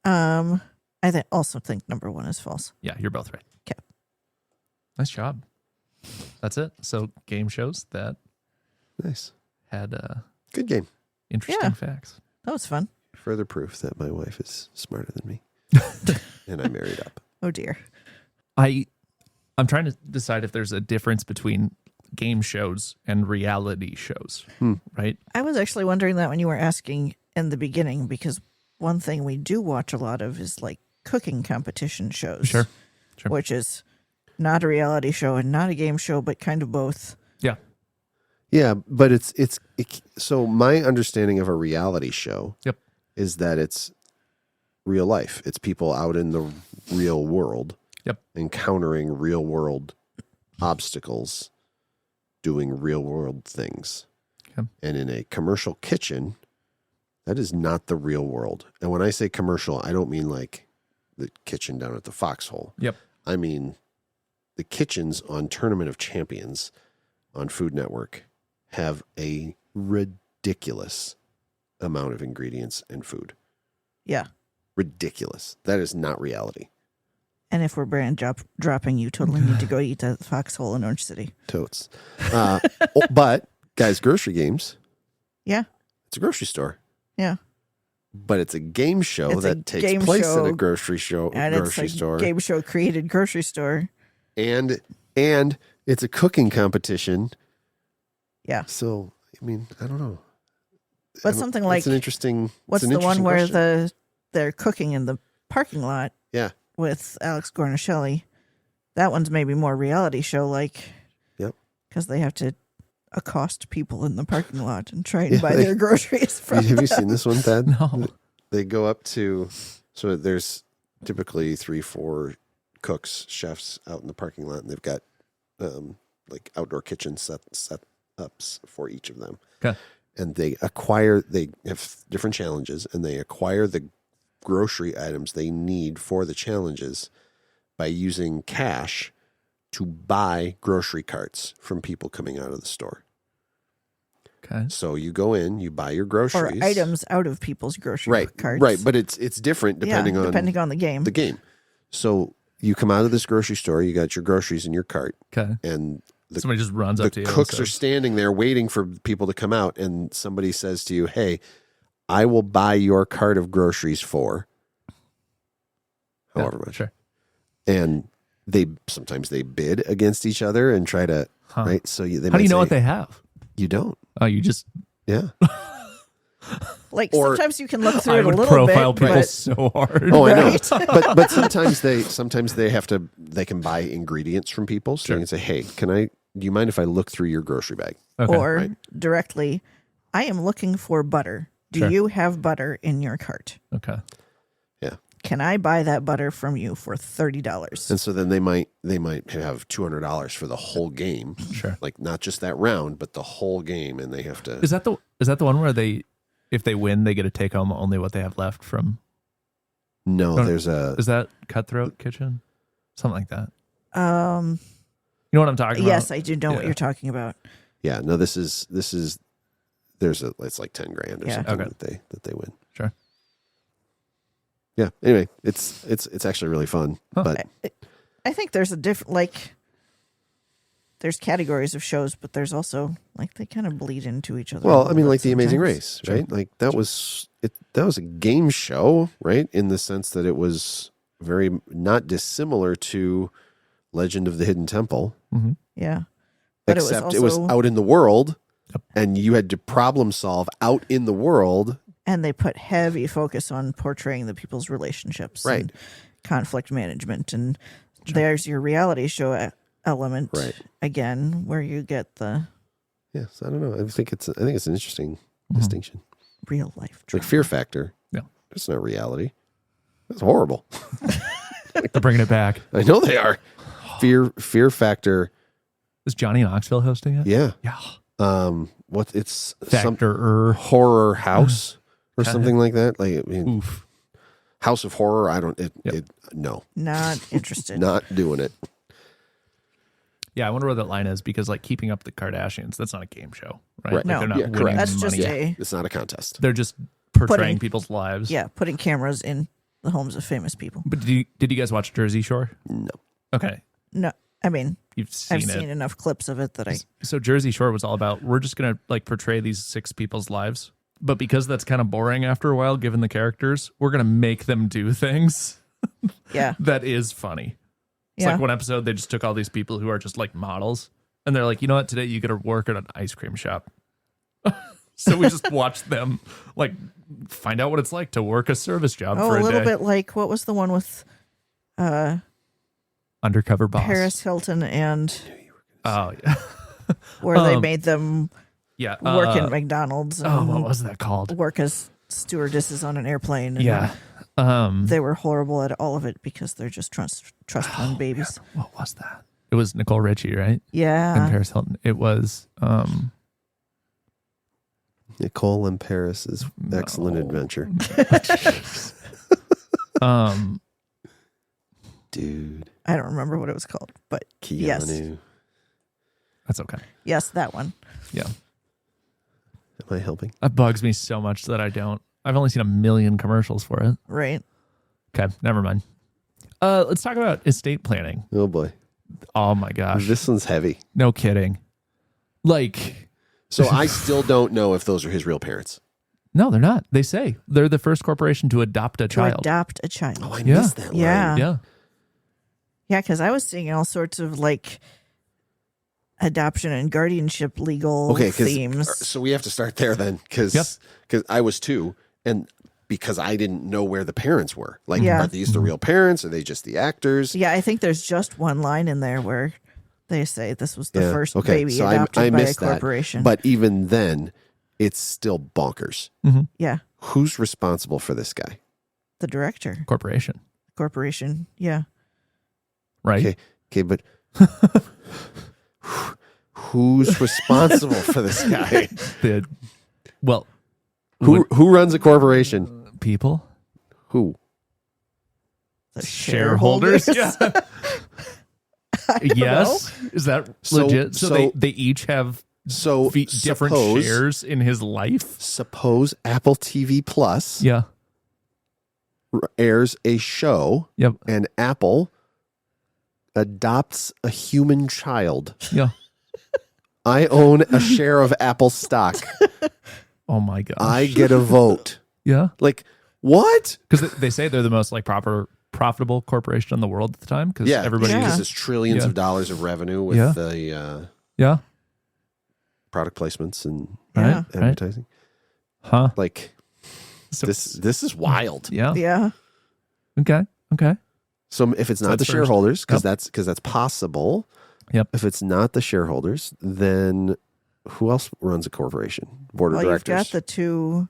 I also think number 1 is false. Yeah, you're both right. Okay. Nice job. That's it. So game shows that Nice. had Good game. interesting facts. That was fun. Further proof that my wife is smarter than me. And I married up. Oh dear. I'm trying to decide if there's a difference between game shows and reality shows, right? I was actually wondering that when you were asking in the beginning, because one thing we do watch a lot of is like cooking competition shows. Sure. Which is not a reality show and not a game show, but kind of both. Yeah. Yeah, but it's so my understanding of a reality show is that it's real life. It's people out in the real world encountering real world obstacles, doing real world things. Yep. And in a commercial kitchen, that is not the real world. And when I say commercial, I don't mean like the kitchen down at the Foxhole. Yep. I mean the kitchens on Tournament of Champions on Food Network have a ridiculous amount of ingredients and food. Yeah. Ridiculous. That is not reality. And if we're brand dropping, you totally need to go eat at the Foxhole in Orange City. Totes. But, guys, grocery games. Yeah. It's a grocery store. Yeah. But it's a game show It's a that takes game place show, at a grocery show. And Grocery it's a store. game show created grocery store. And it's a cooking competition. Yeah. So, I mean, I don't know. But something like it's an interesting. What's it's an the one interesting where question. they're cooking in the parking lot? Yeah. With Alex Gornishelli. That one's maybe more reality show like. Yep. Because they have to accost people in the parking lot and try and buy their groceries from Have you them. seen this one, Thad? No. They go up to, so there's typically 3-4 cooks, chefs out in the parking lot, and they've got, like outdoor kitchen setups for each of them. Okay. And they have different challenges, and they acquire the grocery items they need for the challenges by using cash to buy grocery carts from people coming out of the store. Okay. So you go in, you buy your Or groceries. items out of people's grocery carts. Right. But it's different depending on the game. the game. So you come out of this grocery store, you got your groceries in your cart, Okay. and Somebody just runs up to the you. and cooks are says, standing there waiting for people to come out, and somebody says to you, "Hey, I will buy your cart of groceries for however much." Sure. And sometimes they bid against each other and try to right. So How do you know what they have? You don't. Oh, you just. Yeah. Like Or- sometimes you can look through I it a would little profile bit, people but so hard. Oh, I know. Right? But sometimes they can buy ingredients from people. So Sure. you can say, "Hey, do you mind if I look through your grocery bag?" Okay. or right. directly, I am looking for butter. Do Sure. you have butter in your cart? Okay. Yeah. Can I buy that butter from you for $30? And so then they might have $200 for the whole game. Sure. Like not just that round, but the whole game, and they have to. Is that the one where if they win, they get to take home only what they have left from? No, Don't- there's a. Is that Cutthroat Kitchen? Something like that. Um, You know what I'm talking about? yes, I do know what Yeah. you're talking about. Yeah, no, this is. It's like 10 grand or Yeah. something Okay. that they win. Sure. Yeah. Anyway, it's actually really fun, Huh. but I think there's a different there's categories of shows, but there's also they kind of bleed into each other. a well, little I mean, bit like The Amazing sometimes. Race, right? Like that was it. That was a game show, right? In the sense that it was very not dissimilar to Legend of the Hidden Temple. Mm-hmm. Yeah, but Except it was also, out in the world, Yep. and you had to problem solve out in the world. and they put heavy focus on portraying the people's relationships, Right. and conflict management, and there's your reality show element, Right. again, where you get the Yes, I don't know. I think it's an interesting Mm-hmm. distinction. real life Like drama. Fear Factor. Yeah. It's not reality. It's horrible. They're bringing it back. I know they are. Fear Factor. Is Johnny Knoxville hosting it? Yeah. Yeah. It's some Factor. horror house or Okay. something like that. Like, I mean, Oof. House of Horror. I don't. Yep. No, Not interested. not doing it. Yeah, I wonder where that line is because Keeping Up the Kardashians, that's not a game show, right? Right. Like, No. they're not Yeah, winning correct. That's money. just a It's not a contest. They're just portraying Putting- people's lives. yeah, putting cameras in the homes of famous people. But did you guys watch Jersey Shore? No. Okay. No, I mean, You've seen I've it. seen enough clips of it that I So Jersey Shore was all about we're just gonna portray these 6 people's lives, but because that's kind of boring after a while, given the characters, we're gonna make them do things yeah that is funny. It's yeah like one episode they just took all these people who are just like models, and they're like, you know what, today you got to work at an ice cream shop. So we just watched them find out what it's like to work a service job oh for a a little day. bit like what was the one with Undercover boss. Paris Hilton and Oh yeah, where they Um, made them yeah. work at McDonald's Oh, and what was that called? work as stewardesses on an airplane. And Yeah. they were horrible at all of it because they're just trust fund babies. What was that? It was Nicole Richie, right? And Yeah, Paris Hilton. It was Nicole and Paris's excellent No. adventure, dude. I don't remember what it was called, but yes, Keanu. that's okay. yes, that one. Yeah. Am I helping? That bugs me so much that I've only seen a million commercials for it. Right. Okay, never mind. Let's talk about estate planning. Oh boy, Oh my gosh. this one's heavy. No kidding. So I still don't know if those are his real parents. No, they're not. They say they're the first corporation to adopt a To child. adopt a child. Oh, I Yeah. missed that line. Yeah. Yeah. Yeah, because I was seeing all sorts of adoption and guardianship legal Okay, themes. so we have to start there then, because Yep. I was 2, and because I didn't know where the parents were. Like, Yeah. are these the real parents? Are they just the actors? Yeah, I think there's just one line in there where they say this was the Yeah, first okay, baby so adopted I by a missed that. corporation. But even then, it's still bonkers. yeah, Who's responsible for this guy? the director, Corporation. corporation. Yeah, Right. Okay, but Who's responsible for this guy? Well, Who runs a corporation? people? Who? The Shareholders? shareholders. Yeah. Yes. Is that So- legit? So, so- they each have So different shares in his life? Suppose Apple TV Plus Yeah. airs a show Yep. and Apple adopts a human child. Yeah. I own a share of Apple stock. Oh my gosh. I get a vote. Yeah. Like, what? Because they say they're the most like profitable corporation in the world at the time. Because everybody Yeah. because it's trillions Yeah. of dollars of revenue with Yeah. the Yeah. product placements and Yeah. Right. advertising. Huh. Like, So, this is wild. Yeah. Yeah. Okay. So if it's not the that's first. shareholders, because Yep. that's possible. Yep. If it's not the shareholders, then who else runs a corporation? Board of Well, you've directors. got the two.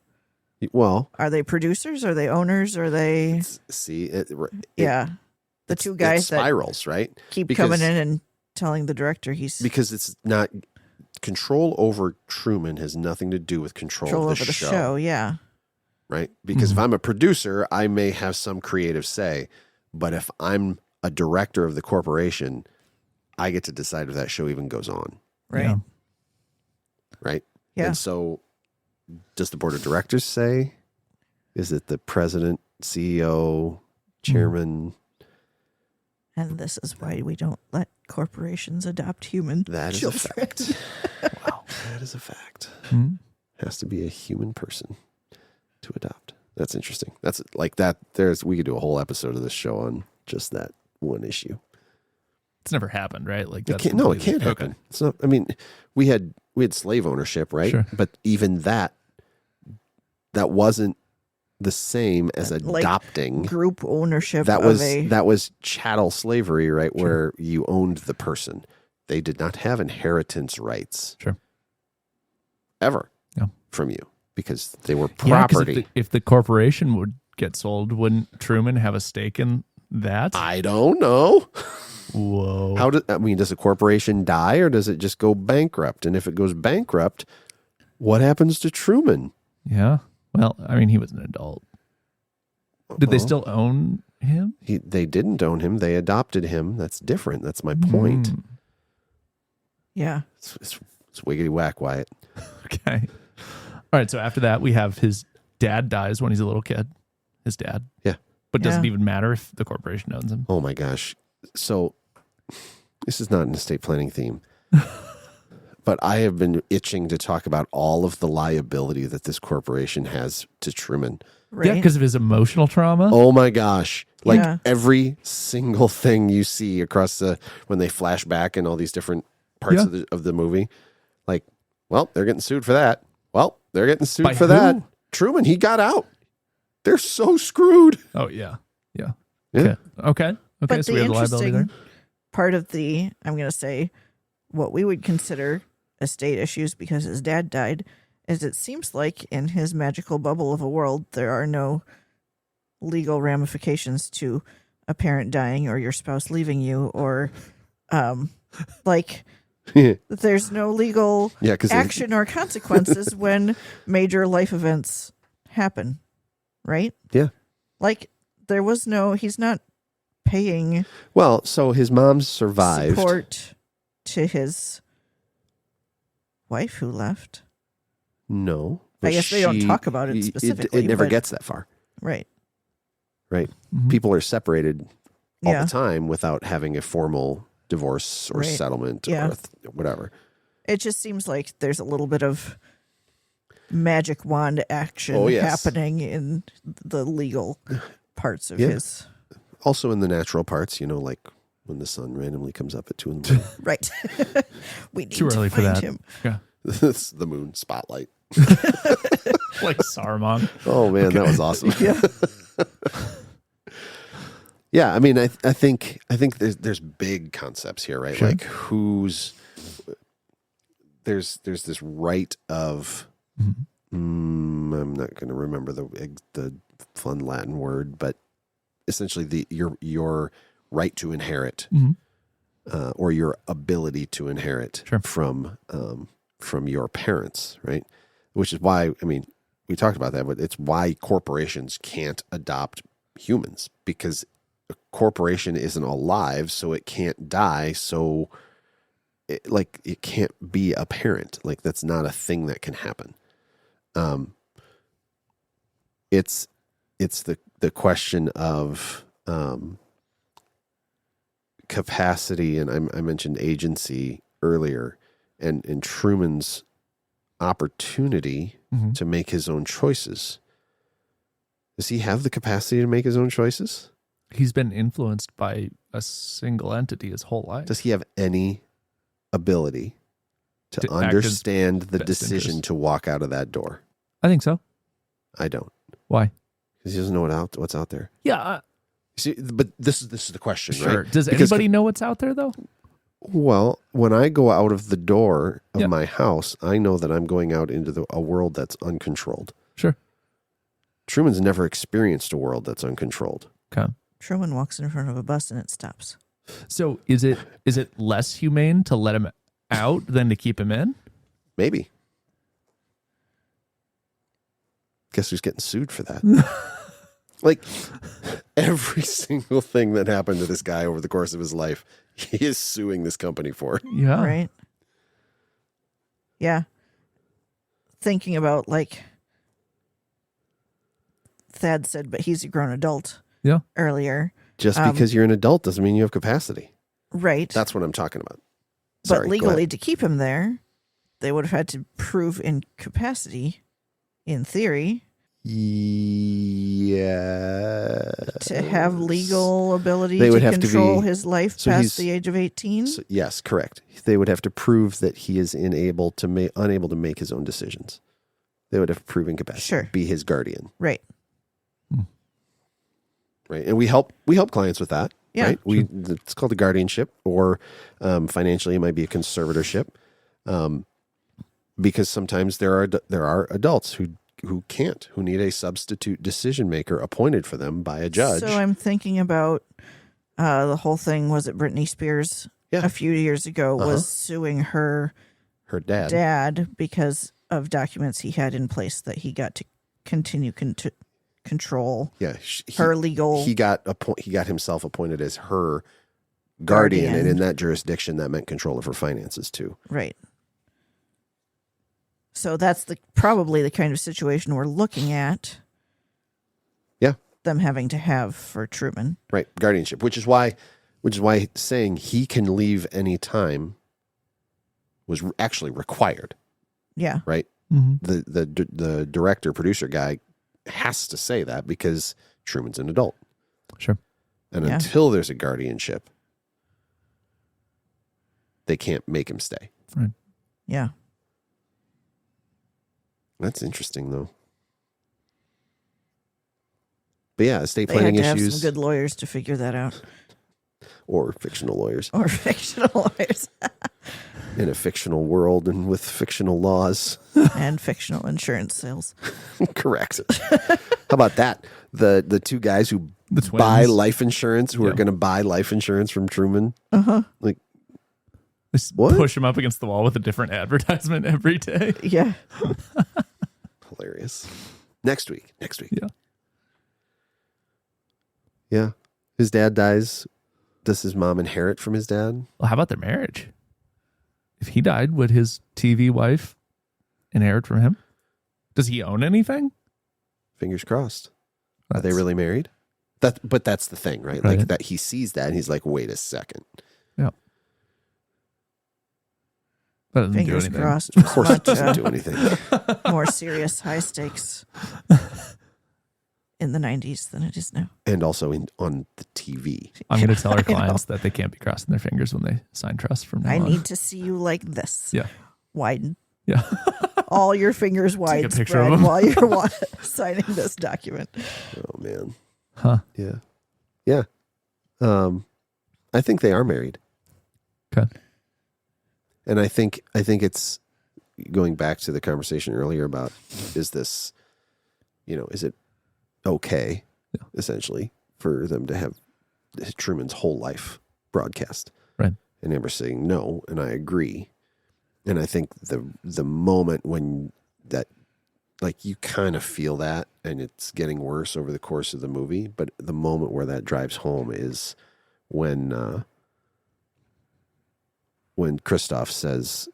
Well, Are they producers? Are they owners? Are they? see, Yeah. The two guys that spirals, right? keep because- coming in and telling the director he's Because it's not control over Truman has nothing to do with control over of the show. Yeah. right? Because Mhm. if I'm a producer, I may have some creative say, but if I'm a director of the corporation, I get to decide if that show even goes on, Right. Yeah. right? Yeah. And so, does the board of directors say? Is it the president, CEO, chairman? And this is why we don't let corporations adopt human That is children. a fact. Wow, that is a fact. Hmm. Has to be a human person to adopt. That's interesting. That's like that. We could do a whole episode of this show on just that one issue. It's never happened, right? Like It that's can't, no, it completely- can't happen. It's not. I mean, we had slave ownership, right? Sure. But even that wasn't the same as Like adopting. Group ownership that of a was chattel slavery, right? Where you owned the person. They did not have inheritance rights. Sure. Ever. Yeah. From you because they were Yeah, 'cause property. if the corporation would get sold, wouldn't Truman have a stake in that? I don't know. Whoa. Does a corporation die or does it just go bankrupt? And if it goes bankrupt, what happens to Truman? Yeah. Well, I mean, he was an adult. Did they Well, still own him? They didn't own him. They adopted him. That's different. That's my point. Hmm. yeah. It's wiggity whack, Wyatt. Okay. All right. So after that, we have his dad dies when he's a little kid. His dad. Yeah. But doesn't Yeah. even matter if the corporation owns him. Oh my gosh. So this is not an estate planning theme. But I have been itching to talk about all of the liability that this corporation has to Truman. Right. Yeah, because of his emotional trauma. Oh my gosh. Like Yeah. every single thing you see across when they flash back in all these different parts Yeah. of the movie. Like, well, they're getting sued for that. Well, they're getting sued By for who? that. Truman, he got out. They're so screwed. Oh, yeah. Yeah. Yeah. Okay. But So the we have the liability there. interesting part of the, I'm going to say, what we would consider estate issues because his dad died, is it seems like in his magical bubble of a world, there are no legal ramifications to a parent dying or your spouse leaving you or like there's no legal Yeah, because action or consequences when major life events happen, right? Yeah. Like there was no, he's not paying well, so his mom survived. support to his wife who left. No. I but guess they don't talk about it specifically, It never but- gets that far. Right. Mhm. People are separated all Yeah. the time without having a formal divorce or Right. settlement Yeah. or whatever. It just seems like there's a little bit of magic wand action Oh, yes. happening in the legal parts of Yeah. his. Also in the natural parts, like when the sun randomly comes up at 2 in the morning. Right. We need Too to early for find that. him. Yeah. It's the moon spotlight. Like Saruman. Oh man, that was awesome. Yeah. Yeah, I mean, I think there's big concepts here, right? Sure. Like there's this right of Mhm. I'm not going to remember the fun Latin word, but essentially your right to inherit Mhm. or your ability to inherit Sure. from your parents, right? Which is why, I mean, we talked about that, but it's why corporations can't adopt humans, because a corporation isn't alive, so it can't die. So it can't be a parent. Like, that's not a thing that can happen. It's the question of capacity, and I mentioned agency earlier, and Truman's opportunity to make his own choices. Does he have the capacity to make his own choices? He's been influenced by a single entity his whole life. Does he have any ability to To act understand the best decision interest. to walk out of that door? I think so. I don't, Why? because he doesn't know what's out there. Yeah, See, but this is the question, sure. right? Does Because- anybody know what's out there, though? Well, when I go out of the door of Yeah. my house, I know that I'm going out into a world that's uncontrolled. Sure. Truman's never experienced a world that's uncontrolled. Okay. Truman walks in front of a bus and it stops. So is it less humane to let him out than to keep him in? Maybe. Guess who's getting sued for that? Like, every single thing that happened to this guy over the course of his life, he is suing this company for. Yeah. Right? Yeah. Thinking about, like, Thad said, but he's a grown adult Yeah. earlier. Just because you're an adult doesn't mean you have capacity. Right. That's what I'm talking about. But Sorry, go legally, ahead. to keep him there, they would have had to prove incapacity, in theory, Yeah. to have legal ability They would to have to control be- his life so past he's- the age of 18. So, yes, correct. They would have to prove that he is unable to make his own decisions. They would have to prove incapacity. Sure. Be his guardian, Right. right? And we help clients with that. Yeah. Right. It's called a guardianship, or financially it might be a conservatorship, because sometimes there are adults who need a substitute decision maker appointed for them by a judge. So I'm thinking about the whole thing. Was it Britney Spears Yeah. a few years ago was suing her Her dad. dad because of documents he had in place that he got to continue control Yeah. her legal. He got himself appointed as her guardian, Guardian. and in that jurisdiction, that meant control of her finances too. Right. So that's probably the kind of situation we're looking at. Yeah. Them having to have for Truman. Right. Guardianship, which is why saying he can leave any time was actually required. Yeah. Right. Mm-hmm. The director producer guy has to say that because Truman's an adult, Sure. and Yeah. until there's a guardianship, they can't make him stay. Yeah. That's interesting, though. But yeah, estate They had planning to have issues, some good lawyers to figure that out. or fictional lawyers Or fictional lawyers. in a fictional world and with fictional laws. And fictional insurance sales. Correct. How about that? The two guys who The twins. buy life insurance, who are Yeah. going to buy life insurance from Truman. Like, Just What? push him up against the wall with a different advertisement every day. Yeah. hilarious. Next week. Yeah. Yeah. His dad dies. Does his mom inherit from his dad? Well, how about their marriage? If he died, would his TV wife inherit from him? Does he own anything? Fingers crossed. Are they That's- really married? But that's the thing, right? Right. Like, that he sees that and he's like, wait a second. Yeah. That doesn't do Fingers anything. crossed. Of course, it Much, doesn't do anything. more serious, high stakes in the 90s than it is now. And also on the TV. I'm going to tell our I know. clients that they can't be crossing their fingers when they sign trust from now I on. need to see you like this. Yeah. Widen Yeah. all your fingers Take a wide picture of spread them. while you're signing this document. Oh, man. Huh. Yeah. Yeah. I think they are married. Okay. And I think it's going back to the conversation earlier about, is this, is it okay, essentially, for them to have Truman's whole life broadcast? Right. And Amber's saying no, and I agree. And I think the moment when that, like, you kind of feel that, and it's getting worse over the course of the movie, but the moment where that drives home is when Christoph says,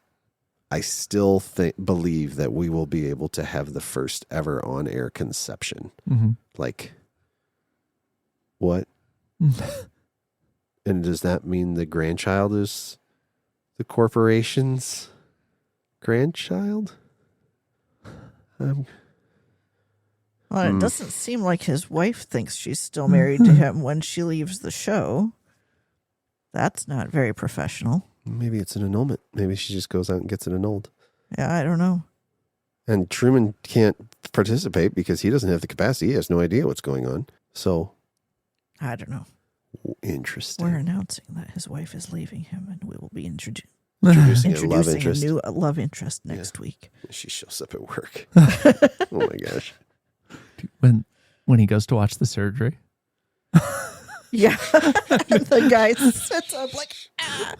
I still believe that we will be able to have the first ever on-air conception. Mm-hmm. Like, what? And does that mean the grandchild is the corporation's grandchild? Well, it doesn't seem like his wife thinks she's still married to him when she leaves the show. That's not very professional. Maybe it's an annulment. Maybe she just goes out and gets it annulled. Yeah, I don't know. And Truman can't participate because he doesn't have the capacity. He has no idea what's going on. So, I don't know. interesting. We're announcing that his wife is leaving him, and we will be Introducing a love introducing interest. a new love interest next week. She shows up at work. Oh my gosh. When he goes to watch the surgery. Yeah. The guy sits up like, ah.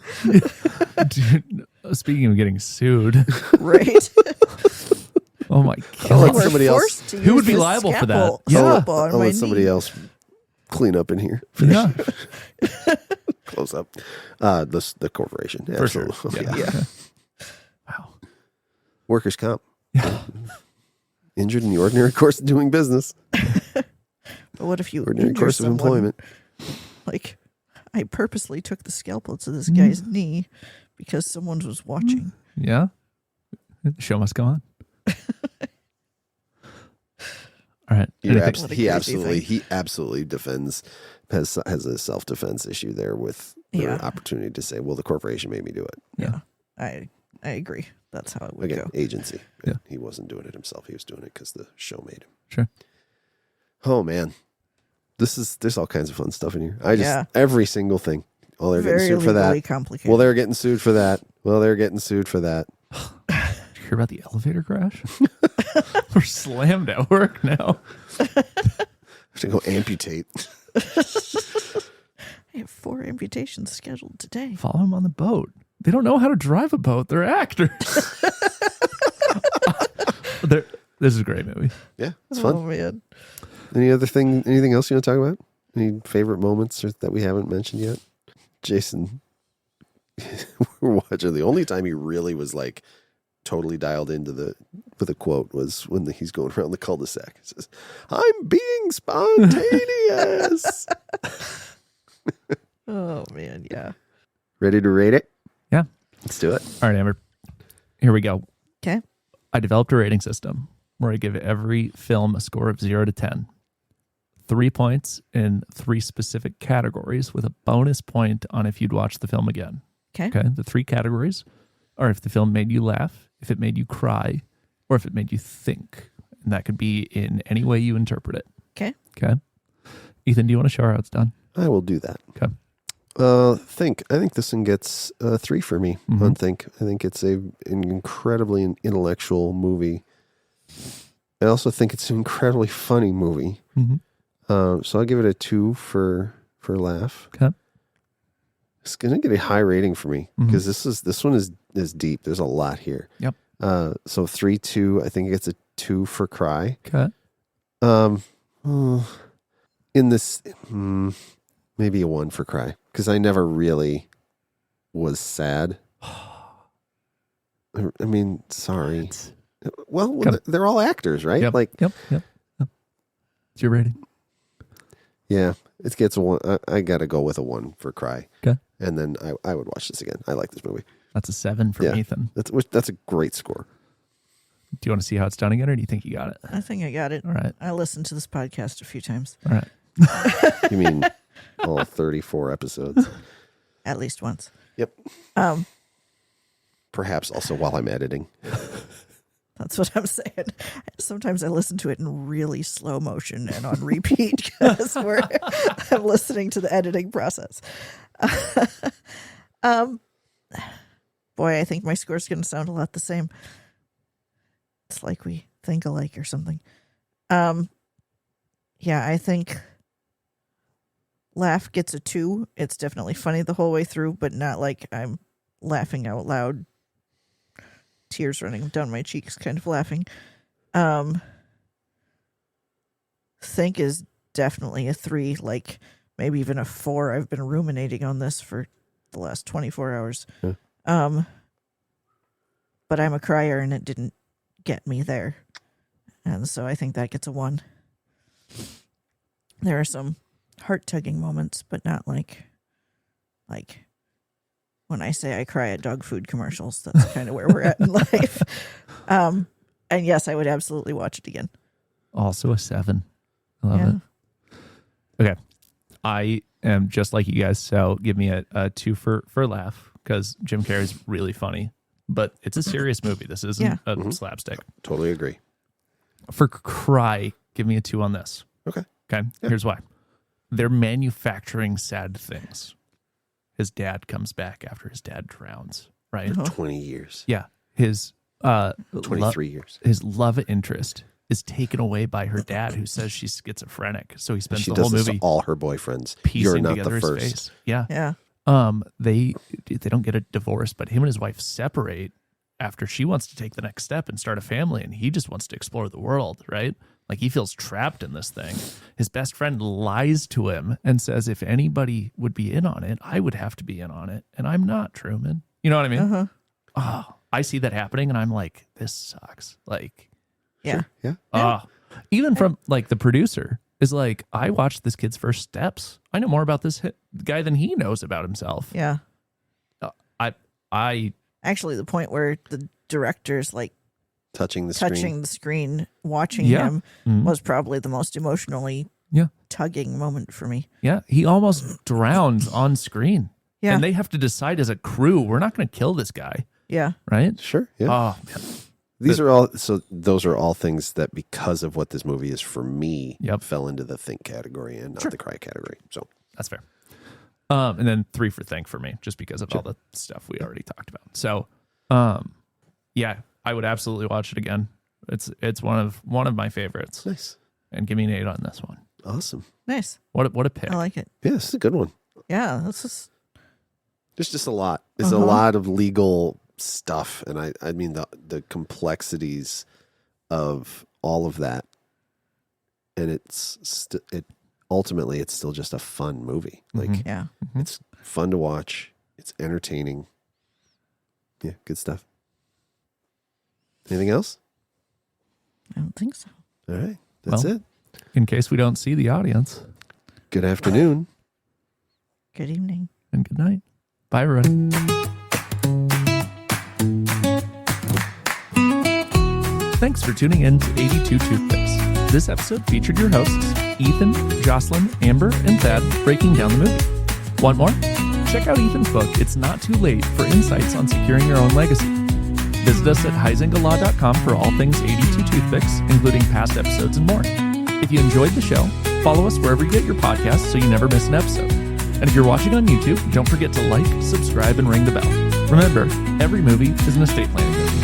Dude, speaking of getting sued. Right. Oh my I'll let god. somebody else. Who would be liable for that? I'll let somebody else clean up in here. Yeah. Close up. The corporation. For sure. Absolutely. Yeah. Wow. Workers' comp. Injured in the ordinary course of doing business. But what if you Ordinary injure course of someone? employment. Like, I purposely took the scalpel to this guy's knee because someone was watching. Yeah. The show must go on. All right. Anything? He absolutely defends, has a self-defense issue there with the opportunity to say, well, the corporation made me do it. Yeah. I agree. That's how it would Again, go. agency. Yeah. He wasn't doing it himself. He was doing it because the show made him. Sure. Oh man, there's all kinds of fun stuff in here. Every single thing. Well, they're Very getting sued for that. complicated. Well, they're getting sued for that. Well, they're getting sued for that. Did you hear about the elevator crash? We're slammed at work now. I have to go amputate. I have 4 amputations scheduled today. Follow him on the boat. They don't know how to drive a boat. They're actors. This is a great movie. Yeah, it's fun. Oh man. Anything else you want to talk about? Any favorite moments that we haven't mentioned yet? Jason, we're watching. The only time he really was like totally dialed into with a quote was when he's going around the cul-de-sac. He says, "I'm being spontaneous." Oh man, yeah. Ready to rate it? Yeah. Let's do it. All right, Amber. Here we go. Okay. I developed a rating system where I give every film a score of 0 to 10. 3 points in 3 specific categories with a bonus point on if you'd watch the film again. Okay. The 3 categories are if the film made you laugh, if it made you cry, or if it made you think. And that could be in any way you interpret it. Okay. Okay. Ethan, do you want to show her how it's done? I will do that. Okay. I think this one gets 3 for me on Think. I think it's an incredibly intellectual movie. I also think it's an incredibly funny movie. Mm-hmm. So I'll give it a 2 for laugh. Okay. It's gonna get a high rating for me because this one is deep. There's a lot here. Yep. So 3-2. I think it gets a 2 for cry. Okay. In this, maybe a 1 for cry because I never really was sad. I mean, sorry. What? Well, they're all actors, right? Yep. Like, Yep. It's your rating. yeah, it gets a 1. I got to go with a 1 for cry. Okay. And then I would watch this again. I like this movie. That's a 7 from Ethan. That's a great score. Do you want to see how it's done again, or do you think you got it? I think I got it. All right. I listened to this podcast a few times. All right. You mean all 34 episodes? At least once. Yep. Perhaps also while I'm editing. That's what I'm saying. Sometimes I listen to it in really slow motion and on repeat because I'm listening to the editing process. Boy, I think my score's going to sound a lot the same. It's like we think alike or something. Yeah, I think laugh gets a 2. It's definitely funny the whole way through, but not like I'm laughing out loud, tears running down my cheeks kind of laughing. Think is definitely a 3, like maybe even a 4. I've been ruminating on this for the last 24 hours. Yeah. But I'm a crier and it didn't get me there. And so I think that gets a 1. There are some heart-tugging moments, but not like when I say I cry at dog food commercials. That's kind of where we're at in life. And yes, I would absolutely watch it again. Also a 7. I love it. Okay. I am just like you guys, so give me a 2 for laugh, because Jim Carrey's really funny. But it's a serious movie. This isn't a slapstick. Totally agree. For cry, give me a 2 on this. Okay. Yeah. Here's why. They're manufacturing sad things. His dad comes back after his dad drowns, right? 20 years. Yeah. His 23 years. His love interest is taken away by her dad, who says she's schizophrenic. So he spends She the does whole this movie to all her boyfriends. piecing You're not together the his first. face. Yeah. Yeah. They don't get a divorce, but him and his wife separate after she wants to take the next step and start a family, and he just wants to explore the world, right? Like, he feels trapped in this thing. His best friend lies to him and says, if anybody would be in on it, I would have to be in on it, and I'm not, Truman. You know what I mean? Oh, I see that happening, and I'm like, this sucks. Like, Yeah. Yeah. even from like the producer is like, I watched this kid's first steps. I know more about this guy than he knows about himself. Yeah. I Actually, the point where the director's like Touching the screen, watching Yeah. him was probably the most emotionally tugging moment for me. Yeah, he almost drowns on screen. Yeah. And they have to decide as a crew, we're not going to kill this guy, Yeah. right? Sure. Yeah. Oh, man. Those are all things that, because of what this movie is for me, fell into the think category and not the cry category. So That's fair. And then 3 for think for me, just because of all the stuff we already talked about. So, yeah, I would absolutely watch it again. It's one of my favorites. nice. And give me an 8 on this one. Awesome. Nice. What a pick. I like it. Yeah, this is a good one. Yeah. This is. There's just a lot. There's a lot of legal stuff, and I mean the complexities of all of that, and ultimately it's still just a fun movie. Like Yeah. it's fun to watch. It's entertaining. Yeah, good stuff. Anything else? I don't think so. All right, that's it. In case we don't see the audience. Good afternoon. Good evening. And good night. Bye, everybody. Thanks for tuning in to 82 Toothpicks. This episode featured your hosts, Ethan, Jocelyn, Amber, and Thad, breaking down the movie. Want more? Check out Ethan's book, It's Not Too Late, for insights on securing your own legacy. Visit us at huizengalaw.com for all things 82 Toothpicks, including past episodes and more. If you enjoyed the show, follow us wherever you get your podcasts so you never miss an episode. And if you're watching on YouTube, don't forget to like, subscribe, and ring the bell. Remember, every movie is an estate planning movie.